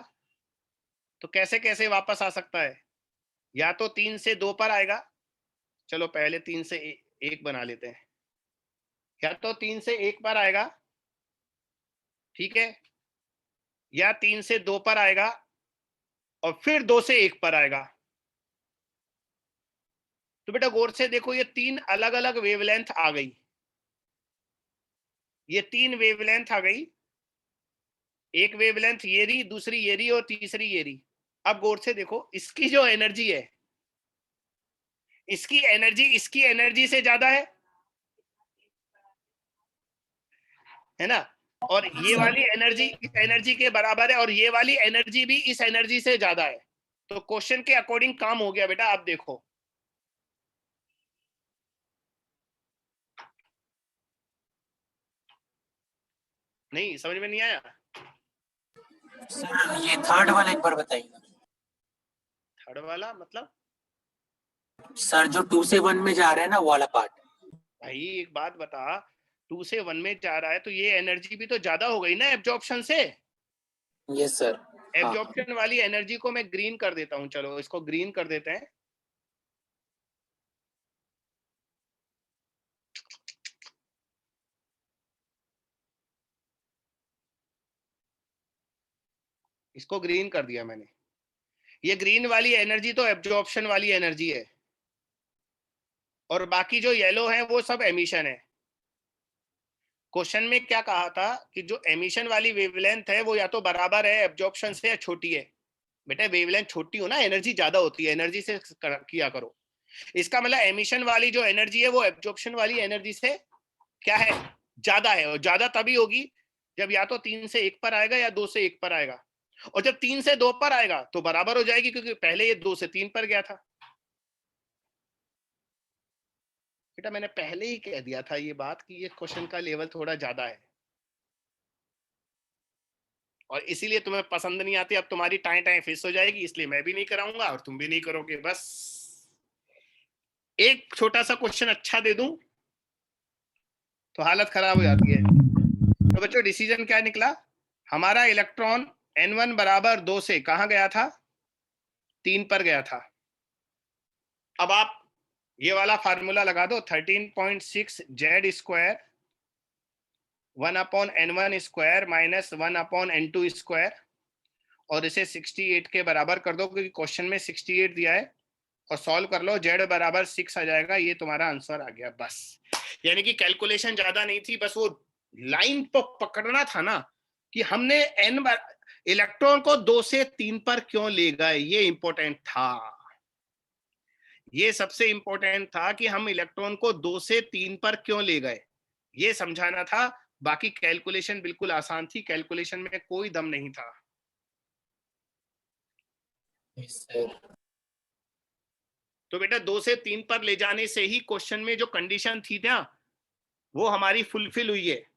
Speaker 2: तो कैसे कैसे वापस आ सकता है? या तो 3 से 2 पर आएगा, चलो पहले 3 से 1 बना लेते हैं, या तो 3 से 1 पर आएगा, ठीक है, या 3 से 2 पर आएगा और फिर 2 से 1 पर आएगा। तो बेटा गौर से देखो, ये 3 अलग अलग वेवलेंथ आ गई, ये 3 वेवलेंथ आ गई। एक वेवलेंथ ये रही, दूसरी ये रही और तीसरी ये रही। अब गौर से देखो, इसकी जो एनर्जी है, इसकी एनर्जी इसकी एनर्जी से ज्यादा है ना, और ये वाली एनर्जी इस एनर्जी के बराबर है, और ये वाली एनर्जी भी इस एनर्जी से ज्यादा है। तो क्वेश्चन के अकॉर्डिंग काम हो गया बेटा। आप देखो, नहीं समझ में नहीं आया
Speaker 7: सर? ये थर्ड वाला एक बार बताइए।
Speaker 2: थर्ड वाला मतलब?
Speaker 7: सर जो 2 से 1 में जा रहा है ना, वो वाला पार्ट।
Speaker 2: भाई एक बात बता, 2 से 1 में जा रहा है तो ये एनर्जी भी तो ज्यादा हो गई ना एब्जॉर्प्शन से।
Speaker 7: Yes sir.
Speaker 2: एब्जॉर्प्शन वाली एनर्जी को मैं ग्रीन कर देता हूं, चलो इसको ग्रीन कर देते हैं। इसको ग्रीन कर दिया मैंने। ये ग्रीन वाली एनर्जी तो एब्जॉर्प्शन वाली एनर्जी है, और बाकी जो येलो है वो सब एमिशन है। क्वेश्चन में क्या कहा था कि जो एमिशन वाली वेवलेंथ है वो या तो बराबर है एब्जॉर्प्शन से या छोटी है। बेटा वेवलेंथ छोटी हो ना, एनर्जी ज्यादा होती है, एनर्जी से किया करो। इसका मतलब एमिशन वाली जो एनर्जी है वो एब्जॉर्प्शन वाली एनर्जी से क्या है, ज्यादा है। और ज्यादा तभी होगी जब या तो 3 से 1 पर आएगा या 2 से 1 पर आएगा, और जब 3 से 2 पर आएगा तो बराबर हो जाएगी, क्योंकि पहले ये 2 से 3 पर गया था। बेटा मैंने पहले ही कह दिया था ये बात कि ये क्वेश्चन का लेवल थोड़ा ज्यादा है, और इसीलिए तुम्हें पसंद नहीं आती। अब तुम्हारी टाइम फिक्स हो जाएगी, इसलिए मैं भी नहीं कराऊंगा और तुम भी नहीं करोगे। बस एक छोटा सा क्वेश्चन अच्छा दे दूं तो हालत खराब हो जाती है। तो बच्चों डिसीजन क्या निकला, हमारा इलेक्ट्रॉन n1 बराबर 2 से कहां गया था, 3 पर गया था। अब आप ये वाला फार्मूला लगा दो, 13.6 Z square 1/n1 square minus 1/n2 square, और इसे 68 के बराबर कर दो क्योंकि क्वेश्चन में 68 दिया है, और सॉल्व कर लो, z बराबर 6 आ जाएगा। ये तुम्हारा आंसर आ गया बस। यानी कि कैलकुलेशन ज्यादा नहीं थी, बस वो लाइन तो पकड़ना था ना कि हमने इलेक्ट्रॉन को 2 से 3 पर क्यों ले गए, ये इंपॉर्टेंट था। ये सबसे इंपॉर्टेंट था कि हम इलेक्ट्रॉन को 2 से 3 पर क्यों ले गए, ये समझाना था। बाकी कैलकुलेशन बिल्कुल आसान थी, कैलकुलेशन में कोई दम नहीं था। तो बेटा 2 से 3 पर ले जाने से ही क्वेश्चन में जो कंडीशन थी ना वो हमारी फुलफिल हुई है।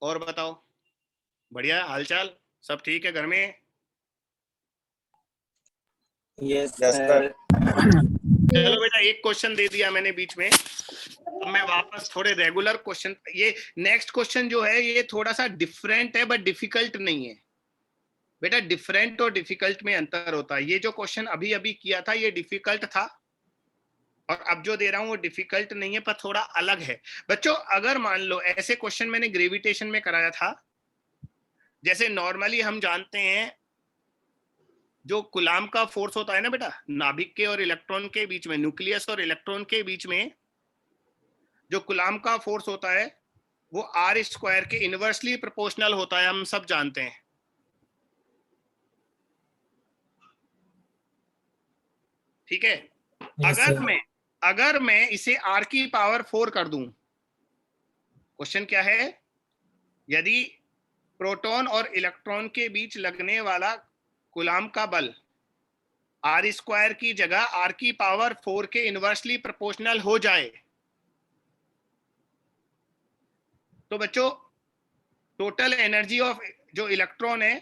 Speaker 2: और बताओ, बढ़िया हालचाल, सब ठीक है घर में?
Speaker 12: Yes sir.
Speaker 2: चलो बेटा एक क्वेश्चन दे दिया मैंने बीच में, अब मैं वापस थोड़े रेगुलर क्वेश्चन, ये नेक्स्ट क्वेश्चन जो है ये थोड़ा सा डिफरेंट है बट डिफिकल्ट नहीं है बेटा। डिफरेंट और डिफिकल्ट में अंतर होता है। ये जो क्वेश्चन अभी अभी किया था ये डिफिकल्ट था, और अब जो दे रहा हूं वो डिफिकल्ट नहीं है पर थोड़ा अलग है। बच्चों अगर मान लो ऐसे क्वेश्चन मैंने ग्रेविटेशन में कराया था, जैसे नॉर्मली हम जानते हैं जो कुलाम का फोर्स होता है ना बेटा, नाभिक के और इलेक्ट्रॉन के बीच में, न्यूक्लियस और इलेक्ट्रॉन के बीच में जो कुलाम का फोर्स होता है वो आर स्क्वायर के इनवर्सली प्रोपोर्शनल होता है, हम सब जानते हैं। ठीक है, अगर मैं इसे r की पावर 4 कर दूं, क्वेश्चन क्या है, यदि प्रोटॉन और इलेक्ट्रॉन के बीच लगने वाला कुलाम का बल आर स्क्वायर की जगह r की पावर 4 के इनवर्सली प्रोपोर्शनल हो जाए, तो बच्चों टोटल एनर्जी ऑफ जो इलेक्ट्रॉन है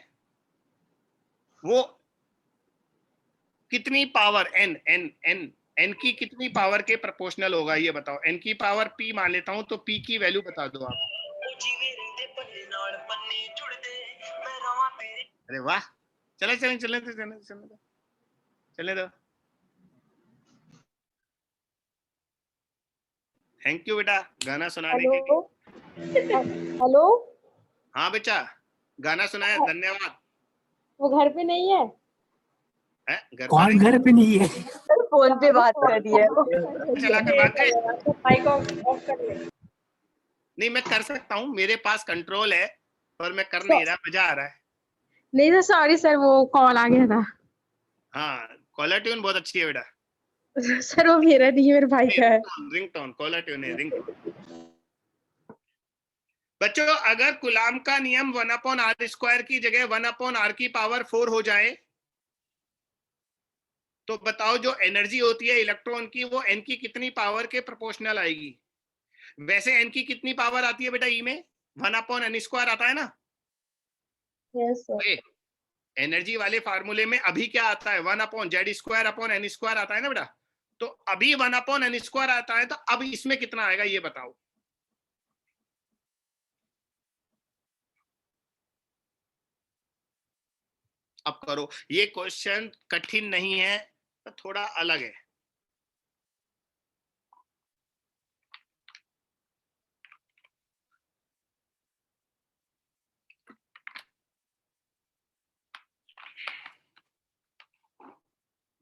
Speaker 2: वो कितनी पावर n की कितनी पावर के प्रोपोर्शनल होगा, ये बताओ। n की पावर p मान लेता हूं, तो p की वैल्यू बता दो आप। अरे वाह, चले दो। थैंक यू बेटा गाना सुनाने के लिए।
Speaker 13: हेलो,
Speaker 2: हाँ बच्चा गाना सुनाया, धन्यवाद।
Speaker 13: वो घर पे नहीं है?
Speaker 7: कौन घर पे नहीं है?
Speaker 8: फोन पे बात कर रही है।
Speaker 2: चला कर बात है।
Speaker 13: माइक ऑफ कर ले।
Speaker 2: नहीं मैं कर सकता हूँ, मेरे पास कंट्रोल है, पर मैं कर नहीं रहा, मजा आ रहा है।
Speaker 13: नहीं सर, सॉरी सर, वो कॉल आ गया था।
Speaker 2: हाँ कॉलर ट्यून बहुत अच्छी है बेटा।
Speaker 13: सर वो मेरा नहीं है, मेरे भाई का है।
Speaker 2: रिंगटोन, कॉलर ट्यून है, रिंगटोन। बच्चों अगर कुलाम का नियम 1/r स्क्वायर की जगह 1/r की पावर 4 हो जाए, तो बताओ जो एनर्जी होती है इलेक्ट्रॉन की वो n की कितनी पावर के प्रोपोर्शनल आएगी। वैसे n की कितनी पावर आती है बेटा, ई में 1/n स्क्वायर आता है ना।
Speaker 13: Yes sir.
Speaker 2: एनर्जी वाले फार्मूले में अभी क्या आता है, 1/z square upon n square आता है ना बेटा। तो अभी 1/n स्क्वायर आता है, तो अब इसमें कितना आएगा ये बताओ। अब करो, ये क्वेश्चन कठिन नहीं है, तो थोड़ा अलग है।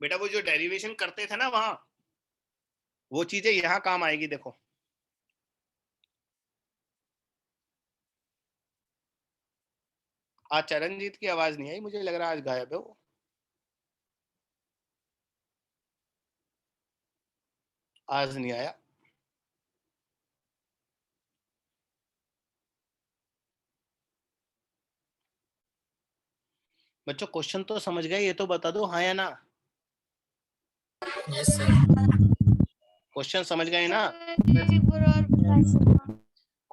Speaker 2: बेटा वो जो डेरिवेशन करते थे ना वहां, वो चीजें यहां काम आएगी। देखो आज चरणजीत की आवाज नहीं आई, मुझे लग रहा है आज गायब है वो। आज नहीं आया। बच्चों क्वेश्चन तो समझ गए, ये तो बता दो हाँ या ना।
Speaker 7: Yes sir.
Speaker 2: क्वेश्चन समझ गए ना?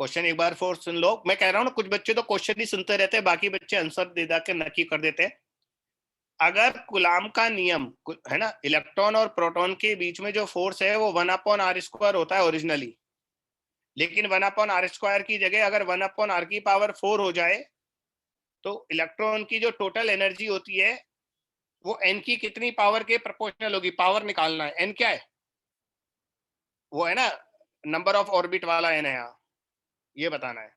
Speaker 2: क्वेश्चन एक बार फोर सुन लो। मैं कह रहा हूँ ना, कुछ बच्चे तो क्वेश्चन ही सुनते रहते हैं, बाकी बच्चे आंसर दे के नक्की कर देते हैं। अगर कूलाम का नियम है ना, इलेक्ट्रॉन और प्रोटॉन के बीच में जो फोर्स है वो 1/r² होता है ओरिजिनली, लेकिन 1/r² की जगह अगर 1/r⁴ हो जाए तो इलेक्ट्रॉन की जो टोटल एनर्जी होती है वो n की कितनी पावर के प्रोपोर्शनल होगी। पावर निकालना है, n क्या है, वो है ना नंबर ऑफ ऑर्बिट वाला n है, यहाँ ये बताना है।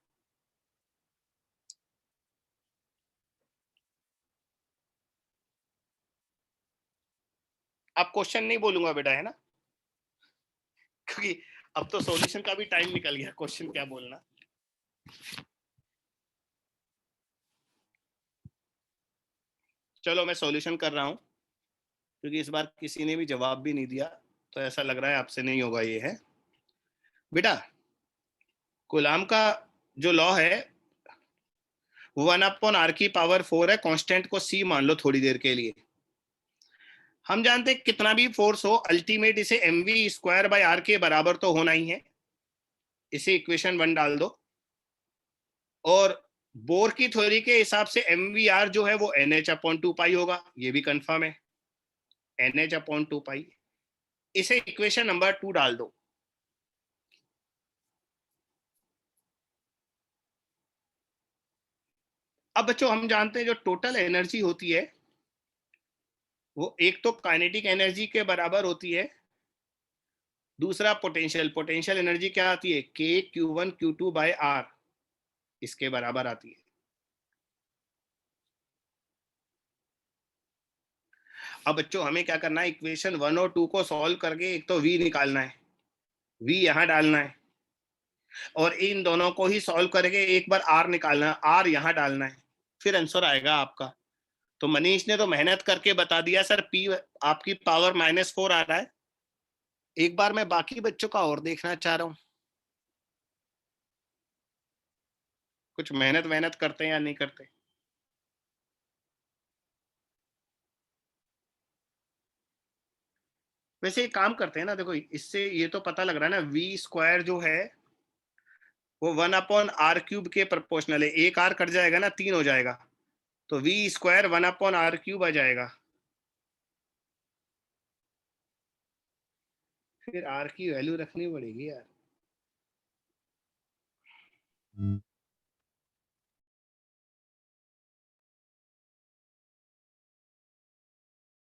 Speaker 2: अब क्वेश्चन नहीं बोलूंगा बेटा, है ना, क्योंकि अब तो सॉल्यूशन का भी टाइम निकल गया, क्वेश्चन क्या बोलना। चलो मैं सॉल्यूशन कर रहा हूं, क्योंकि इस बार किसी ने भी जवाब भी नहीं दिया, तो ऐसा लग रहा है आपसे नहीं होगा। ये है बेटा, कूलाम का जो लॉ है 1/r⁴ है, कांस्टेंट को c मान लो थोड़ी देर के लिए। हम जानते हैं कितना भी फोर्स हो अल्टीमेट इसे mv²/r के बराबर तो होना ही है। इसे इक्वेशन 1 डाल दो, और बोर की थ्योरी के हिसाब से mvr जो है वो nh/2π होगा, ये भी कंफर्म है, nh/2π। इसे इक्वेशन नंबर 2 डाल दो। अब बच्चों हम जानते हैं जो टोटल एनर्जी होती है वो एक तो काइनेटिक एनर्जी के बराबर होती है, दूसरा पोटेंशियल एनर्जी क्या आती है, k(q1q2/r) इसके बराबर आती है। अब बच्चों हमें क्या करना है, इक्वेशन 1 और 2 को सॉल्व करके एक तो v निकालना है, v यहां डालना है, और इन दोनों को ही सॉल्व करके एक बार r निकालना है, r यहां डालना है, फिर आंसर आएगा आपका। तो मनीष ने तो मेहनत करके बता दिया सर, p आपकी पावर -4 आ रहा है। एक बार मैं बाकी बच्चों का और देखना चाह रहा हूं, कुछ मेहनत करते हैं या नहीं करते। वैसे एक काम करते हैं ना, देखो इससे ये तो पता लग रहा है ना, v² जो है वो 1/r³ के प्रोपोर्शनल है। एक r कट जाएगा ना, 3 हो जाएगा, तो v² 1/r³ आ जाएगा। फिर r की वैल्यू रखनी पड़ेगी यार।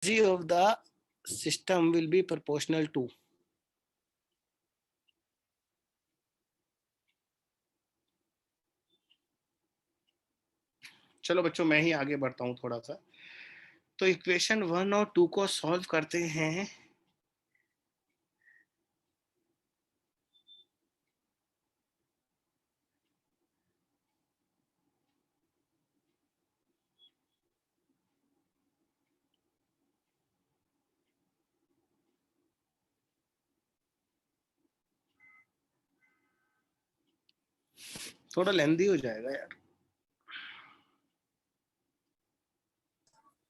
Speaker 2: Energy of the system will be proportional to, चलो बच्चों मैं ही आगे बढ़ता हूं थोड़ा सा। तो इक्वेशन 1 और 2 को सॉल्व करते हैं। थोड़ा लेंदी हो जाएगा यार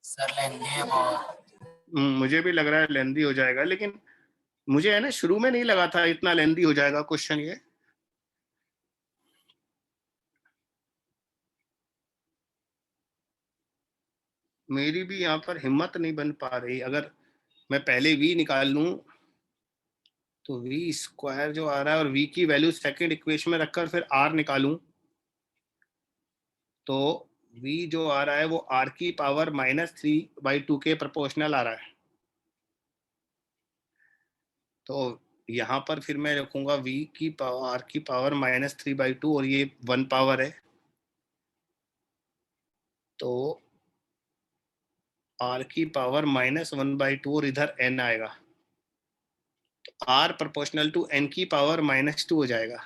Speaker 7: सर, लेंदी है बहुत।
Speaker 2: मुझे भी लग रहा है लेंदी हो जाएगा, लेकिन मुझे है ना शुरू में नहीं लगा था इतना लेंदी हो जाएगा क्वेश्चन ये। मेरी भी यहाँ पर हिम्मत नहीं बन पा रही। अगर मैं पहले v निकाल लूं तो v² जो आ रहा है और v की वैल्यू सेकंड इक्वेशन में रखकर फिर r निकालूं तो v जो आ रहा है वो r⁻³ -3/2 के प्रोपोर्शनल आ रहा है। तो यहाँ पर फिर मैं रखूंगा r⁻³ -3/2 और ये 1 पावर है, तो r⁻³ -1/2 और इधर n आएगा, तो r प्रोपोर्शनल टू n⁻² -2 हो जाएगा।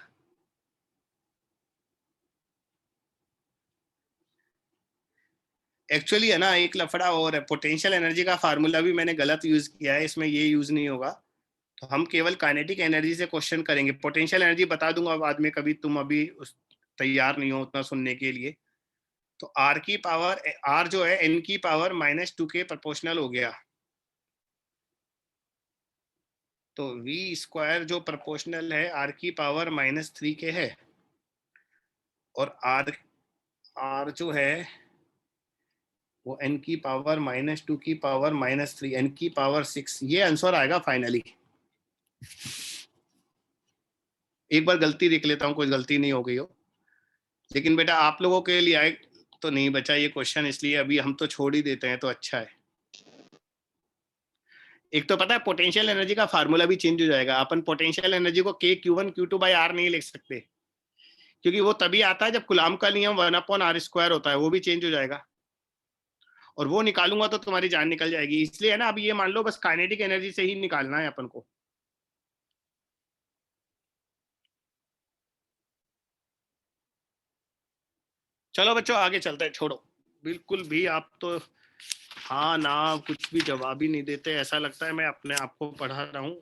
Speaker 2: एक्चुअली है ना एक लफड़ा और है, पोटेंशियल एनर्जी का फार्मूला भी मैंने गलत यूज किया है, इसमें ये यूज नहीं होगा। तो हम केवल काइनेटिक एनर्जी से क्वेश्चन करेंगे। पोटेंशियल एनर्जी बता दूंगा बाद में कभी, तुम अभी तैयार नहीं हो उतना सुनने के लिए। तो r जो है n⁻² के प्रोपोर्शनल हो गया, तो v² जो प्रोपोर्शनल है r⁻³ -3 के है, और r जो है वो n की पावर -2 की पावर -3 n की पावर 6, ये आंसर आएगा फाइनली। एक बार गलती देख लेता हूँ, कोई गलती नहीं हो गई हो। लेकिन बेटा आप लोगों के लिए आए तो नहीं बचा ये क्वेश्चन, इसलिए अभी हम तो छोड़ ही देते हैं तो अच्छा है। एक तो पता है पोटेंशियल एनर्जी का फार्मूला भी चेंज हो जाएगा। अपन पोटेंशियल एनर्जी को k q1 q2 by r नहीं लिख सकते, क्योंकि वो तभी आता है जब कूलाम का नियम 1/r² होता है, वो भी चेंज हो जाएगा। और वो निकालूंगा तो तुम्हारी जान निकल जाएगी। इसलिए है ना, अब ये मान लो बस काइनेटिक एनर्जी से ही निकालना है अपन को। चलो बच्चों आगे चलते हैं, छोड़ो बिल्कुल भी आप तो हाँ ना कुछ भी जवाब ही नहीं देते, ऐसा लगता है मैं अपने आप को पढ़ा रहा हूँ।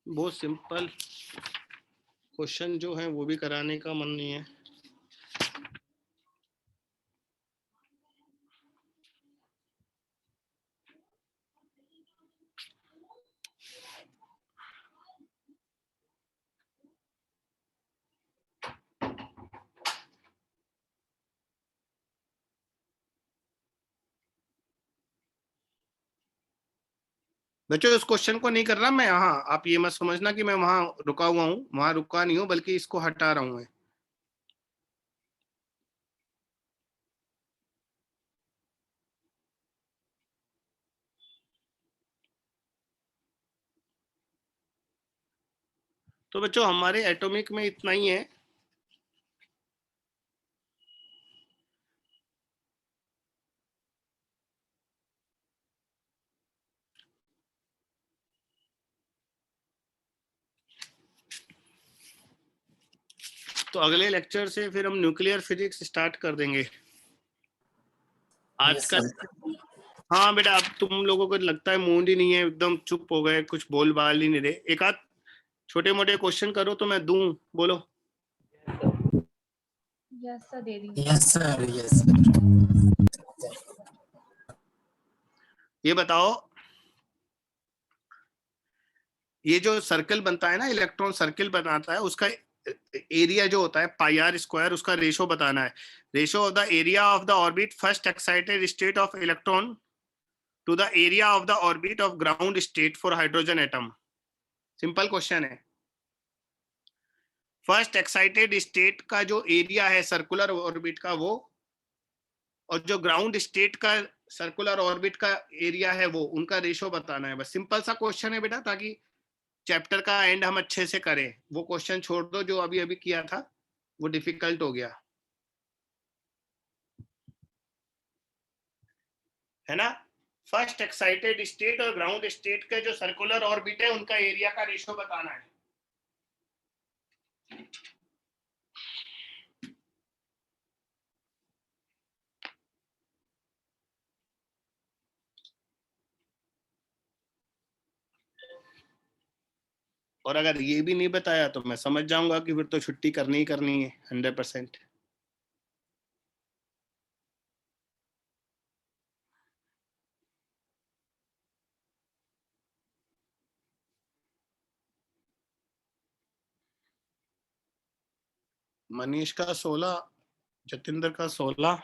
Speaker 2: बहुत सिंपल क्वेश्चन जो है वो भी कराने का मन नहीं है। बच्चों इस क्वेश्चन को नहीं कर रहा मैं यहाँ, आप ये मत समझना कि मैं वहां रुका हुआ हूँ, वहां रुका नहीं हूँ, बल्कि इसको हटा रहा हूँ मैं। तो बच्चों हमारे एटॉमिक में इतना ही है। तो अगले लेक्चर से फिर हम न्यूक्लियर फिजिक्स स्टार्ट कर देंगे। आज का हाँ बेटा, अब तुम लोगों को लगता है मूड ही नहीं है, एकदम चुप हो गए, कुछ बोल बाल ही नहीं रहे। एक आध छोटे मोटे क्वेश्चन करो तो मैं दूं, बोलो।
Speaker 13: यस सर दे दीजिए।
Speaker 7: Yes sir, yes sir.
Speaker 2: ये बताओ, ये जो सर्कल बनता है ना, इलेक्ट्रॉन सर्कल बनाता है, उसका एरिया जो होता है πr², उसका रेशो बताना है। Ratio of the area of the orbit first excited state of electron to the area of the orbit of ground state for hydrogen atom. Simple question है। फर्स्ट एक्साइटेड स्टेट का जो area है circular orbit का वो, और जो ground state का circular orbit का एरिया है वो, उनका रेशो बताना है। बस सिंपल सा क्वेश्चन है बेटा, ताकि चैप्टर का एंड हम अच्छे से करें। वो क्वेश्चन छोड़ दो जो अभी अभी किया था, वो डिफिकल्ट हो गया है ना। फर्स्ट एक्साइटेड स्टेट और ग्राउंड स्टेट के जो सर्कुलर ऑर्बिट है उनका एरिया का रेशो बताना है। और अगर ये भी नहीं बताया तो मैं समझ जाऊंगा कि फिर तो छुट्टी करनी ही करनी है 100%। मनीष का 16, जतिंदर का 16।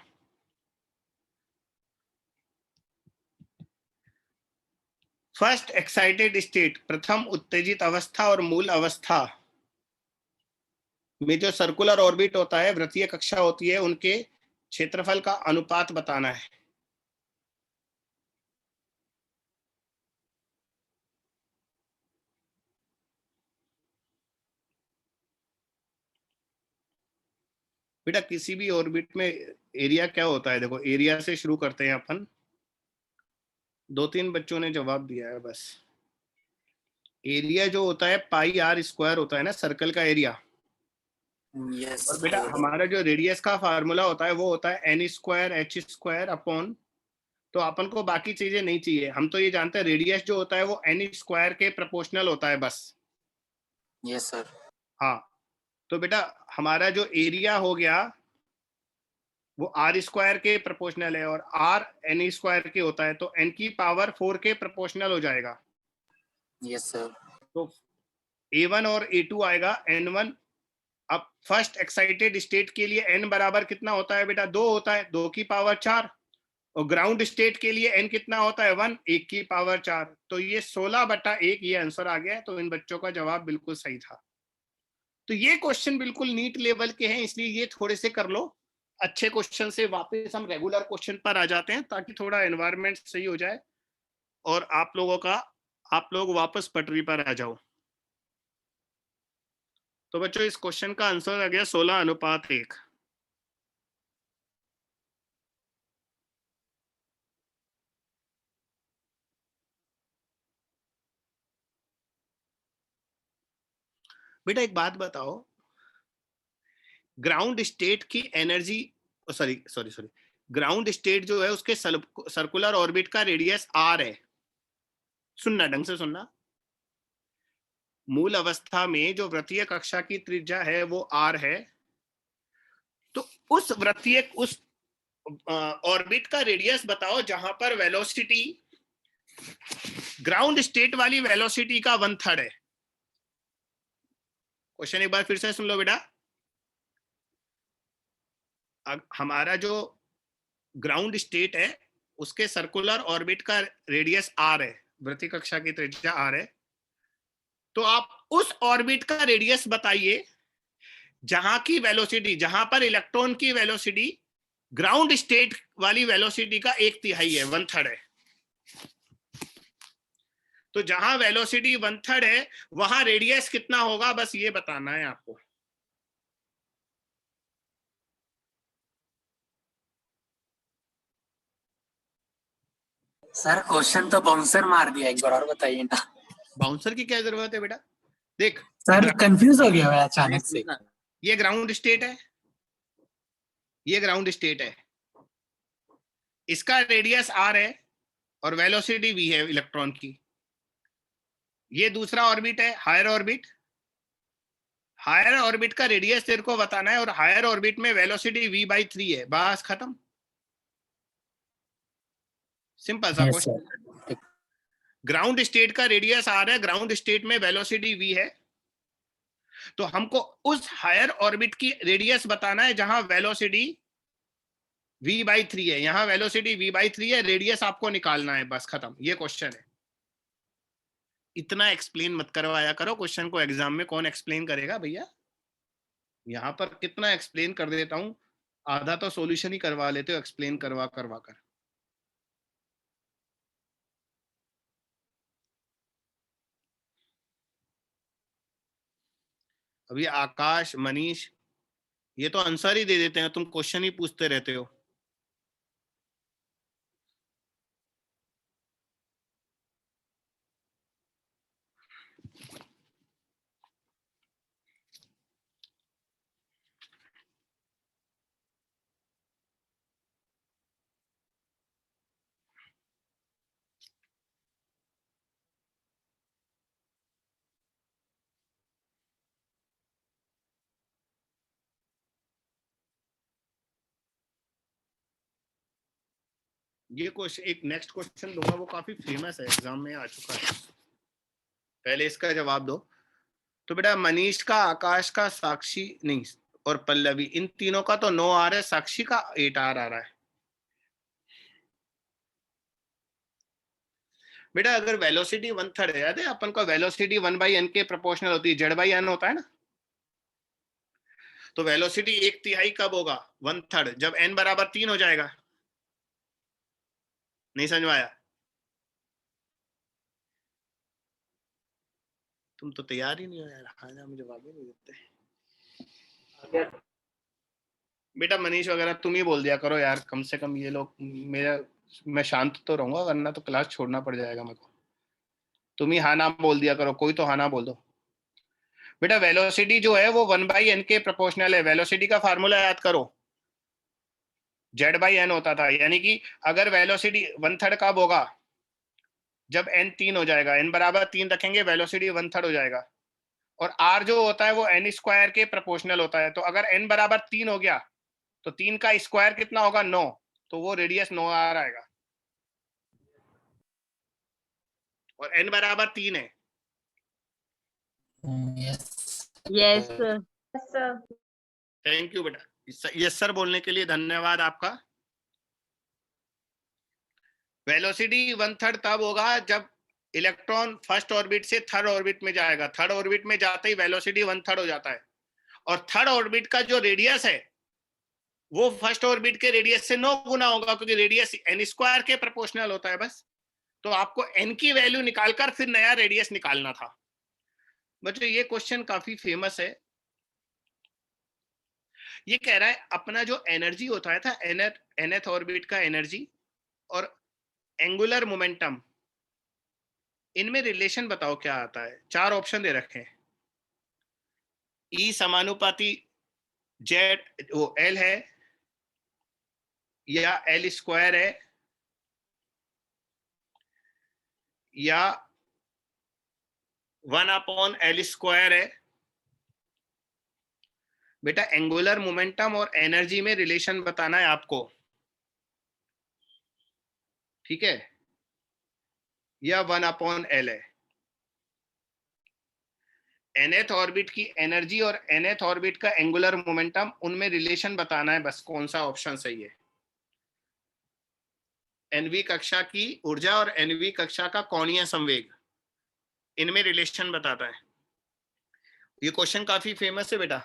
Speaker 2: फर्स्ट एक्साइटेड स्टेट, प्रथम उत्तेजित अवस्था और मूल अवस्था में जो सर्कुलर ऑर्बिट होता है, वृत्तीय कक्षा होती है, उनके क्षेत्रफल का अनुपात बताना है। बेटा किसी भी ऑर्बिट में एरिया क्या होता है, देखो एरिया से शुरू करते हैं अपन। 2-3 बच्चों ने जवाब दिया है बस। एरिया जो होता है पाई आर स्क्वायर होता है ना सर्कल का एरिया।
Speaker 7: यस
Speaker 2: और बेटा हमारा जो रेडियस का फार्मूला होता है वो होता है N square H square upon, तो अपन को बाकी चीजें नहीं चाहिए, हम तो ये जानते हैं रेडियस जो होता है वो एन स्क्वायर के प्रोपोर्शनल होता है बस।
Speaker 7: Yes sir.
Speaker 2: हाँ, तो बेटा हमारा जो एरिया हो गया वो आर स्क्वायर के प्रोपोर्शनल है और आर एन स्क्वायर के होता है, तो एन की पावर 4 के प्रोपोर्शनल हो जाएगा।
Speaker 7: Yes sir.
Speaker 2: तो A1 और A2 आएगा N1। अब फर्स्ट एक्साइटेड स्टेट के लिए n बराबर कितना होता है बेटा? 2 होता है, 2 की पावर 4। और ग्राउंड स्टेट के लिए n कितना होता है? 1, 1 की पावर 4। तो ये 16/1 ये आंसर आ गया है। तो इन बच्चों का जवाब बिल्कुल सही था। तो ये क्वेश्चन बिल्कुल नीट लेवल के हैं, इसलिए ये थोड़े से कर लो। अच्छे क्वेश्चन से वापस हम रेगुलर क्वेश्चन पर आ जाते हैं ताकि थोड़ा एनवायरनमेंट सही हो जाए और आप लोग वापस पटरी पर आ जाओ। तो बच्चों इस क्वेश्चन का आंसर आ गया 16:1। बेटा एक बात बताओ, ग्राउंड स्टेट की एनर्जी, सॉरी ग्राउंड स्टेट जो है उसके सर्कुलर ऑर्बिट का रेडियस r है। सुनना, ढंग से सुनना। मूल अवस्था में जो वृत्तीय कक्षा की त्रिज्या है वो r है। तो उस ऑर्बिट का रेडियस बताओ जहां पर वेलोसिटी ग्राउंड स्टेट वाली वेलोसिटी का 1/3 है। क्वेश्चन एक बार फिर से सुन लो बेटा। हमारा जो ग्राउंड स्टेट है उसके सर्कुलर ऑर्बिट का रेडियस r है, वृत्तीय कक्षा की त्रिज्या r है। तो आप उस ऑर्बिट का रेडियस बताइए जहां की वेलोसिटी, जहां पर इलेक्ट्रॉन की वेलोसिटी ग्राउंड स्टेट वाली वेलोसिटी का 1/3 है, 1/3 है। तो जहां वेलोसिटी 1/3 है वहां रेडियस कितना होगा, बस ये बताना है आपको।
Speaker 7: सर क्वेश्चन तो बाउंसर मार दिया, एक बार और बताइए ना।
Speaker 2: बाउंसर की क्या जरूरत है बेटा? देख
Speaker 7: सर कंफ्यूज हो गया मैं अचानक से।
Speaker 2: ये ग्राउंड स्टेट है, ये ग्राउंड स्टेट है, इसका रेडियस r है और वेलोसिटी v है इलेक्ट्रॉन की। ये दूसरा ऑर्बिट है, हायर ऑर्बिट। हायर ऑर्बिट का रेडियस तेरे को बताना है और हायर ऑर्बिट में वेलोसिटी v/3 है। बस खत्म, सिंपल सा क्वेश्चन। ग्राउंड स्टेट का रेडियस r है, ग्राउंड स्टेट में वेलोसिटी v है। तो हमको उस हायर ऑर्बिट की रेडियस बताना है जहां वेलोसिटी v/3 है। यहां वेलोसिटी v/3 है, रेडियस आपको निकालना है, बस खत्म, ये क्वेश्चन है। इतना एक्सप्लेन मत करवाया करो क्वेश्चन को, एग्जाम में कौन एक्सप्लेन करेगा भैया। यहां पर कितना एक्सप्लेन कर देता हूं, आधा तो सॉल्यूशन ही करवा लेते हो एक्सप्लेन करवा कर। अभी आकाश, मनीष, ये तो आंसर ही दे देते हैं, तुम क्वेश्चन ही पूछते रहते हो। ये क्वेश्चन, एक नेक्स्ट क्वेश्चन लूंगा, वो काफी फेमस है, एग्जाम में आ चुका है। पहले इसका जवाब दो। तो बेटा मनीष का, आकाश का, साक्षी नहीं और पल्लवी, इन तीनों का तो 9 आ रहा है, साक्षी का 8 आ रहा है। बेटा अगर वेलोसिटी 1/3 है, याद है अपन को वेलोसिटी 1/n के प्रोपोर्शनल होती है, z/n होता है ना। तो वेलोसिटी 1/3 कब होगा? 1/3, जब n बराबर 3 हो जाएगा। नहीं समझ में आया? तुम तो तैयार ही नहीं हो यार, खाना मुझे जवाब ही नहीं देते। बेटा मनीष वगैरह तुम ही बोल दिया करो यार, कम से कम ये लोग, मैं शांत तो रहूंगा वरना तो क्लास छोड़ना पड़ जाएगा मेरे को। तुम ही हाँ ना बोल दिया करो, कोई तो हाँ ना बोल दो। बेटा वेलोसिटी जो है वो 1/n के प्रोपोर्शनल है। वेलोसिटी का फार्मूला याद करो, z/n होता था। यानी कि अगर वेलोसिटी 1/3 कब होगा, जब n 3 हो जाएगा, n बराबर 3 रखेंगे वेलोसिटी 1/3 हो जाएगा। और r जो होता है वो n स्क्वायर के प्रोपोर्शनल होता है। तो अगर n बराबर 3 हो गया तो 3 का स्क्वायर कितना होगा, 9, तो वो रेडियस 9r आएगा। और n बराबर 3 है।
Speaker 8: Yes sir.
Speaker 2: थैंक यू बेटा, यस सर बोलने के लिए धन्यवाद आपका। वेलोसिटी 1/3 तब होगा जब इलेक्ट्रॉन फर्स्ट ऑर्बिट से थर्ड ऑर्बिट में जाएगा। थर्ड ऑर्बिट में जाते ही वेलोसिटी 1/3 हो जाता है। और थर्ड ऑर्बिट का जो रेडियस है वो फर्स्ट ऑर्बिट के रेडियस से 9 गुना होगा, क्योंकि रेडियस n स्क्वायर के प्रोपोर्शनल होता है बस। तो आपको n की वैल्यू निकालकर फिर नया रेडियस निकालना था। बच्चों ये क्वेश्चन काफी फेमस है। ये कह रहा है अपना जो एनर्जी होता था nth ऑर्बिट का एनर्जी और एंगुलर मोमेंटम, इनमें रिलेशन बताओ क्या आता है। 4 ऑप्शन दे रखे हैं। E समानुपाती Z वो L है, या L स्क्वायर है, या 1/L स्क्वायर है। बेटा एंगुलर मोमेंटम और एनर्जी में रिलेशन बताना है आपको, ठीक है, या 1/L है। nth ऑर्बिट की एनर्जी और nth ऑर्बिट का एंगुलर मोमेंटम, उनमें रिलेशन बताना है बस, कौन सा ऑप्शन सही है। nवीं कक्षा की ऊर्जा और nवीं कक्षा का कोणीय संवेग, इनमें रिलेशन बताता है। ये क्वेश्चन काफी फेमस है बेटा।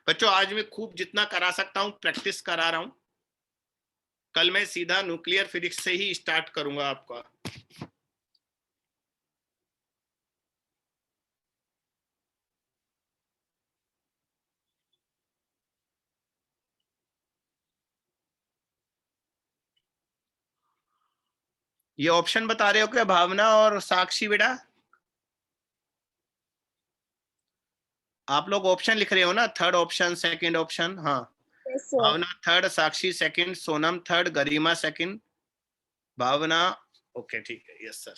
Speaker 2: बच्चों आज मैं खूब जितना करा सकता हूं प्रैक्टिस करा रहा हूं। कल मैं सीधा न्यूक्लियर फिजिक्स से ही स्टार्ट करूंगा आपका। ये ऑप्शन बता रहे हो क्या भावना और साक्षी बेटा? आप लोग ऑप्शन लिख रहे हो ना, थर्ड ऑप्शन, सेकंड ऑप्शन। हाँ
Speaker 1: Yes, sir.
Speaker 2: भावना थर्ड, साक्षी सेकंड, सोनम थर्ड, गरिमा सेकंड, भावना ओके ठीक है। Yes sir.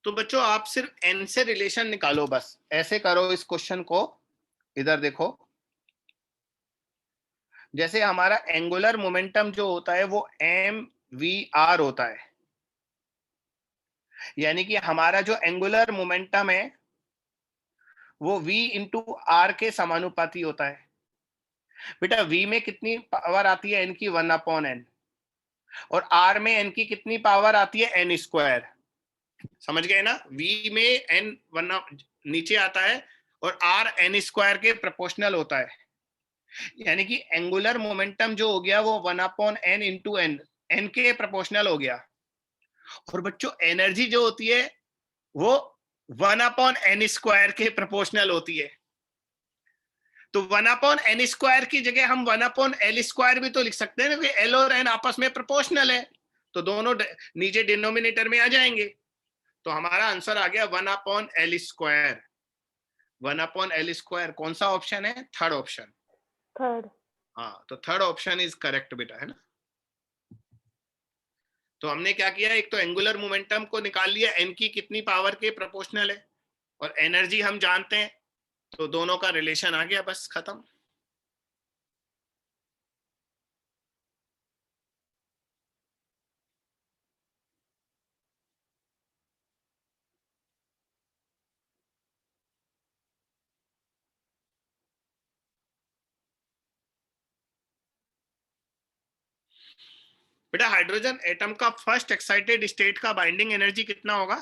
Speaker 2: तो बच्चों आप सिर्फ n से रिलेशन निकालो बस। ऐसे करो इस क्वेश्चन को, इधर देखो। जैसे हमारा एंगुलर मोमेंटम जो होता है वो mvr होता है, यानी कि हमारा जो एंगुलर मोमेंटम है वो v इंटू आर के समानुपाती होता है। बेटा v में कितनी पावर आती है n की, 1/n, और r में n की कितनी पावर आती है, n स्क्वायर। समझ गए ना? v में n 1 नीचे आता है और r n स्क्वायर के प्रोपोर्शनल होता है। यानी कि एंगुलर मोमेंटम जो हो गया वो 1/n इंटू n, n के प्रोपोर्शनल हो गया। और बच्चों एनर्जी जो होती है वो 1/n स्क्वायर के प्रोपोर्शनल होती है। तो 1/n स्क्वायर की जगह हम 1/L स्क्वायर भी तो लिख सकते हैं ना, क्योंकि L और N आपस में प्रोपोर्शनल है, तो दोनों नीचे डिनोमिनेटर में आ जाएंगे। तो हमारा आंसर आ गया 1/L स्क्वायर। 1/L स्क्वायर कौन सा ऑप्शन है? Third option.
Speaker 9: थर्ड।
Speaker 2: हाँ तो थर्ड ऑप्शन इज करेक्ट बेटा, है ना। तो हमने क्या किया, एक तो एंगुलर मोमेंटम को निकाल लिया, n की कितनी पावर के प्रोपोर्शनल है, और एनर्जी हम जानते हैं, तो दोनों का रिलेशन आ गया, बस खत्म। बेटा हाइड्रोजन एटम का फर्स्ट एक्साइटेड स्टेट का बाइंडिंग एनर्जी कितना होगा?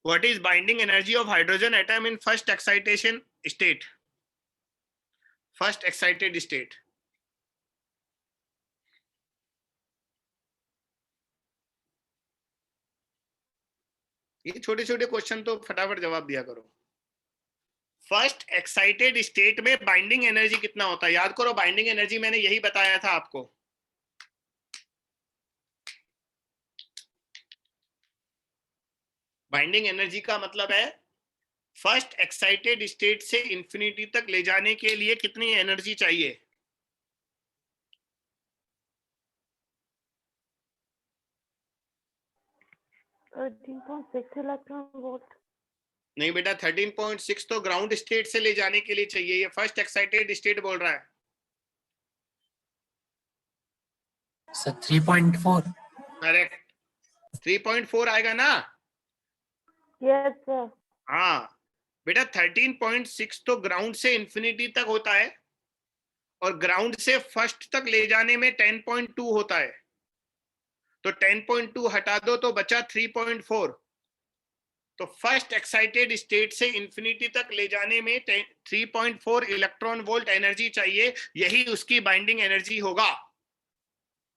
Speaker 2: What is binding energy of hydrogen atom in first excitation state? First excited state. ये छोटे छोटे क्वेश्चन तो फटाफट जवाब दिया करो। फर्स्ट एक्साइटेड स्टेट में बाइंडिंग एनर्जी कितना होता है? याद करो, बाइंडिंग एनर्जी मैंने यही बताया था आपको। बाइंडिंग एनर्जी का मतलब है फर्स्ट एक्साइटेड स्टेट से इंफिनिटी तक ले जाने के लिए कितनी एनर्जी चाहिए।
Speaker 14: Electron volt.
Speaker 2: नहीं बेटा, 13.6 तो ग्राउंड स्टेट से ले जाने के लिए चाहिए, ये फर्स्ट एक्साइटेड स्टेट बोल रहा है।
Speaker 7: सर 3.4।
Speaker 2: करेक्ट, 3.4 आएगा ना?
Speaker 14: Yes sir.
Speaker 2: हाँ बेटा, 13.6 तो ग्राउंड से इंफिनिटी तक होता है और ग्राउंड से फर्स्ट तक ले जाने में 10.2 होता है। तो 10.2 हटा दो तो बचा 3.4। तो फर्स्ट एक्साइटेड स्टेट से इंफिनिटी तक ले जाने में 3.4 इलेक्ट्रॉन वोल्ट एनर्जी चाहिए, यही उसकी बाइंडिंग एनर्जी होगा।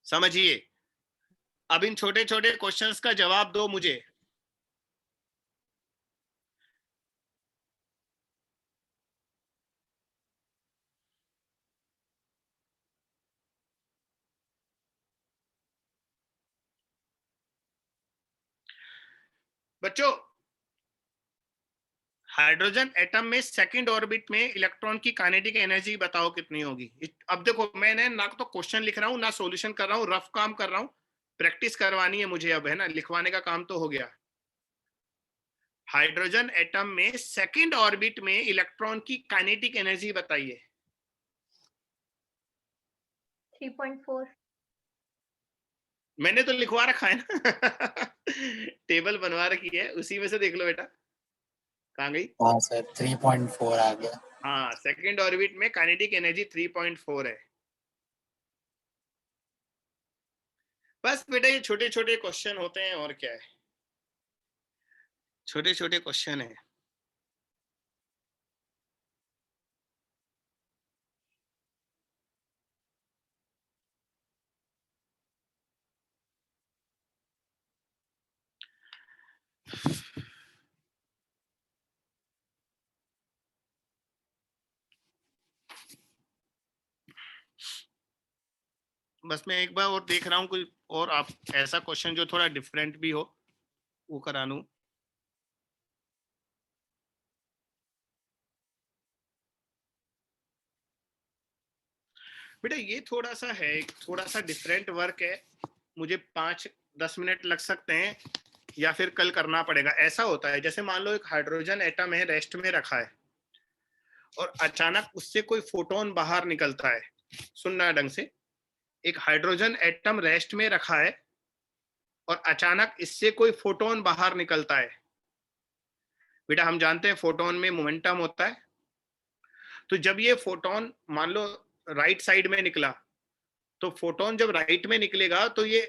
Speaker 2: समझिए। अब इन छोटे छोटे क्वेश्चंस का जवाब दो मुझे। बच्चों, हाइड्रोजन एटम में सेकंड ऑर्बिट में इलेक्ट्रॉन की काइनेटिक एनर्जी बताओ कितनी होगी। अब देखो, मैंने ना तो क्वेश्चन लिख रहा हूं ना सॉल्यूशन कर रहा हूं, रफ काम कर रहा हूं, प्रैक्टिस करवानी है मुझे अब, है ना। लिखवाने का काम तो हो गया। हाइड्रोजन एटम में सेकंड ऑर्बिट में इलेक्ट्रॉन की काइनेटिक एनर्जी बताइए।
Speaker 1: 3.4।
Speaker 2: मैंने तो लिखवा रखा है ना टेबल बनवा रखी है, उसी में से देख लो बेटा। कहाँ गई?
Speaker 7: हाँ सर, 3.4 आ गया।
Speaker 2: हाँ, सेकंड ऑर्बिट में काइनेटिक एनर्जी 3.4 है। बस बेटा, ये छोटे छोटे क्वेश्चन होते हैं, और क्या है, छोटे छोटे क्वेश्चन है। बस मैं एक बार और देख रहा हूँ कोई और आप ऐसा क्वेश्चन जो थोड़ा डिफरेंट भी हो वो करा लूं। बेटा ये थोड़ा सा है, थोड़ा सा डिफरेंट वर्क है, मुझे 5-10 मिनट लग सकते हैं या फिर कल करना पड़ेगा। ऐसा होता है जैसे मान लो एक हाइड्रोजन एटम है, रेस्ट में रखा है, और अचानक उससे कोई फोटोन बाहर निकलता है। सुनना ढंग से, एक हाइड्रोजन एटम रेस्ट में रखा है और अचानक इससे कोई फोटोन बाहर निकलता है। बेटा हम जानते हैं फोटोन में मोमेंटम होता है, तो जब ये फोटोन मान लो राइट साइड में निकला, तो फोटोन जब राइट में निकलेगा तो ये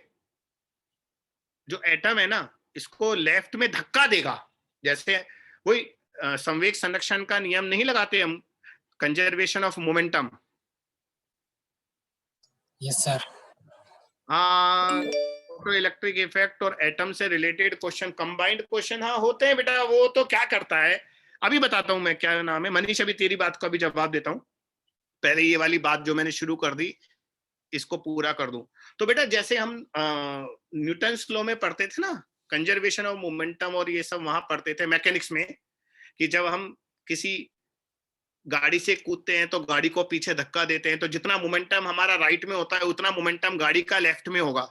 Speaker 2: जो एटम है ना, इसको लेफ्ट में धक्का देगा। जैसे वही संवेग संरक्षण का नियम नहीं लगाते हम, conservation of momentum.
Speaker 7: Yes sir.
Speaker 2: हाँ, फोटो इलेक्ट्रिक इफेक्ट और एटम से रिलेटेड क्वेश्चन, कंबाइंड क्वेश्चन हाँ होते हैं बेटा। वो तो क्या करता है अभी बताता हूं मैं, क्या नाम है मनीष, अभी तेरी बात का भी जवाब देता हूं। पहले ये वाली बात जो मैंने शुरू कर दी इसको पूरा कर दूं। तो बेटा जैसे हम न्यूटन्स लॉ में पढ़ते थे ना, कंजर्वेशन ऑफ मोमेंटम और ये सब वहां पढ़ते थे मैकेनिक्स में, कि जब हम किसी गाड़ी से कूदते हैं तो गाड़ी को पीछे धक्का देते हैं, तो जितना मोमेंटम हमारा राइट में होता है उतना मोमेंटम गाड़ी का लेफ्ट में होगा।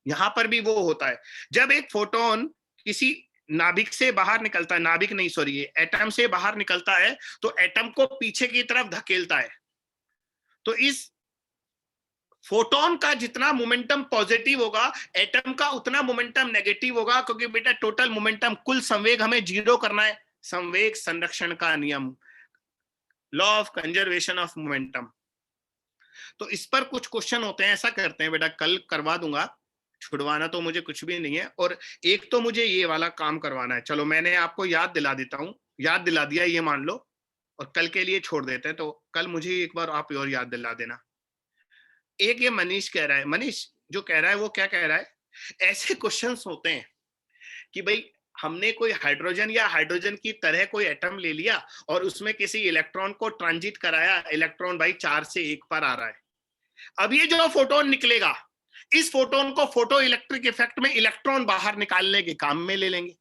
Speaker 2: यहां पर भी वो होता है। जब एक फोटोन किसी नाभिक से बाहर निकलता है, नाभिक नहीं सॉरी, एटम से बाहर निकलता है, तो एटम को पीछे की तरफ धकेलता है। तो इस फोटोन का जितना मोमेंटम पॉजिटिव होगा, एटम का उतना मोमेंटम नेगेटिव होगा, क्योंकि बेटा टोटल मोमेंटम, कुल संवेग हमें 0 करना है। संवेग संरक्षण का नियम, law of conservation of momentum. तो इस पर कुछ क्वेश्चन होते हैं, ऐसा करते हैं बेटा, कल करवा दूंगा, छुड़वाना तो मुझे कुछ भी नहीं है, और एक तो मुझे ये वाला काम करवाना है। चलो मैंने आपको याद दिला देता हूँ, याद दिला दिया ये मान लो, और कल के लिए छोड़ देते हैं। तो कल मुझे एक बार आप और याद दिला देना। एक ये मनीष कह रहा है, मनीष जो कह रहा है वो क्या कह रहा है, ऐसे क्वेश्चंस होते हैं कि भाई हमने कोई हाइड्रोजन या हाइड्रोजन की तरह कोई एटम ले लिया और उसमें किसी इलेक्ट्रॉन को ट्रांजिट कराया, इलेक्ट्रॉन भाई 4 से 1 पर आ रहा है। अब ये जो फोटोन निकलेगा, इस फोटोन को फोटो इलेक्ट्रिक इफेक्ट में इलेक्ट्रॉन बाहर निकालने के काम में ले लेंगे।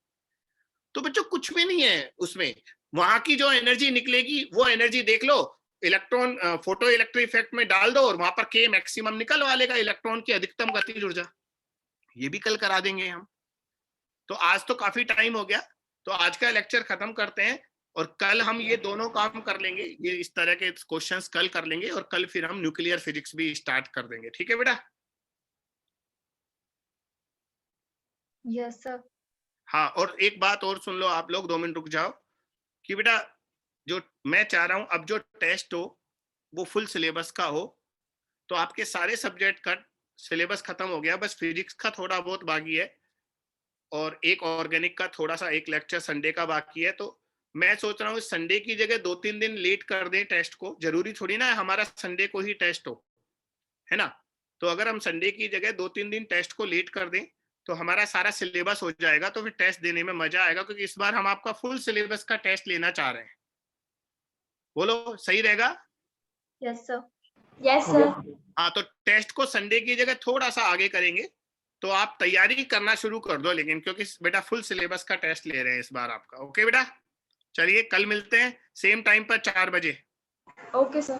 Speaker 2: तो बच्चों कुछ भी नहीं है उसमें, वहां की जो एनर्जी निकलेगी वो एनर्जी देख लो, इलेक्ट्रॉन फोटो इलेक्ट्रिक इफेक्ट में डाल दो और वहां पर के मैक्सिमम निकलवा लेगा, इलेक्ट्रॉन की अधिकतम गतिज ऊर्जा। ये भी कल करा देंगे हम। तो आज तो काफी टाइम हो गया, तो आज का लेक्चर खत्म करते हैं और कल हम ये दोनों काम कर लेंगे, ये इस तरह के क्वेश्चंस कल कर लेंगे और कल फिर हम न्यूक्लियर फिजिक्स भी स्टार्ट कर देंगे। ठीक है बेटा?
Speaker 9: Yes sir.
Speaker 2: हाँ, और एक बात और सुन लो आप लोग, 2 मिनट रुक जाओ, कि बेटा जो मैं चाह रहा हूं अब जो टेस्ट हो वो फुल सिलेबस का हो। तो आपके सारे सब्जेक्ट का सिलेबस खत्म हो गया, बस फिजिक्स का थोड़ा बहुत बाकी है और एक ऑर्गेनिक का थोड़ा सा एक लेक्चर संडे का बाकी है। तो मैं सोच रहा हूँ संडे की जगह 2-3 दिन लेट कर दें टेस्ट को। जरूरी थोड़ी ना है हमारा संडे को ही टेस्ट हो, है ना? तो अगर हम संडे की जगह 2-3 दिन टेस्ट को लेट कर दें तो हमारा सारा सिलेबस हो जाएगा, तो फिर टेस्ट देने में मजा आएगा, क्योंकि इस बार हम आपका फुल सिलेबस का टेस्ट लेना चाह रहे हैं। बोलो सही रहेगा?
Speaker 9: Yes sir. Yes sir.
Speaker 2: हाँ, तो टेस्ट को संडे की जगह थोड़ा सा आगे करेंगे, तो आप तैयारी करना शुरू कर दो, लेकिन क्योंकि बेटा फुल सिलेबस का टेस्ट ले रहे हैं इस बार आपका। ओके बेटा, चलिए कल मिलते हैं सेम टाइम पर 4 बजे।
Speaker 9: Okay sir.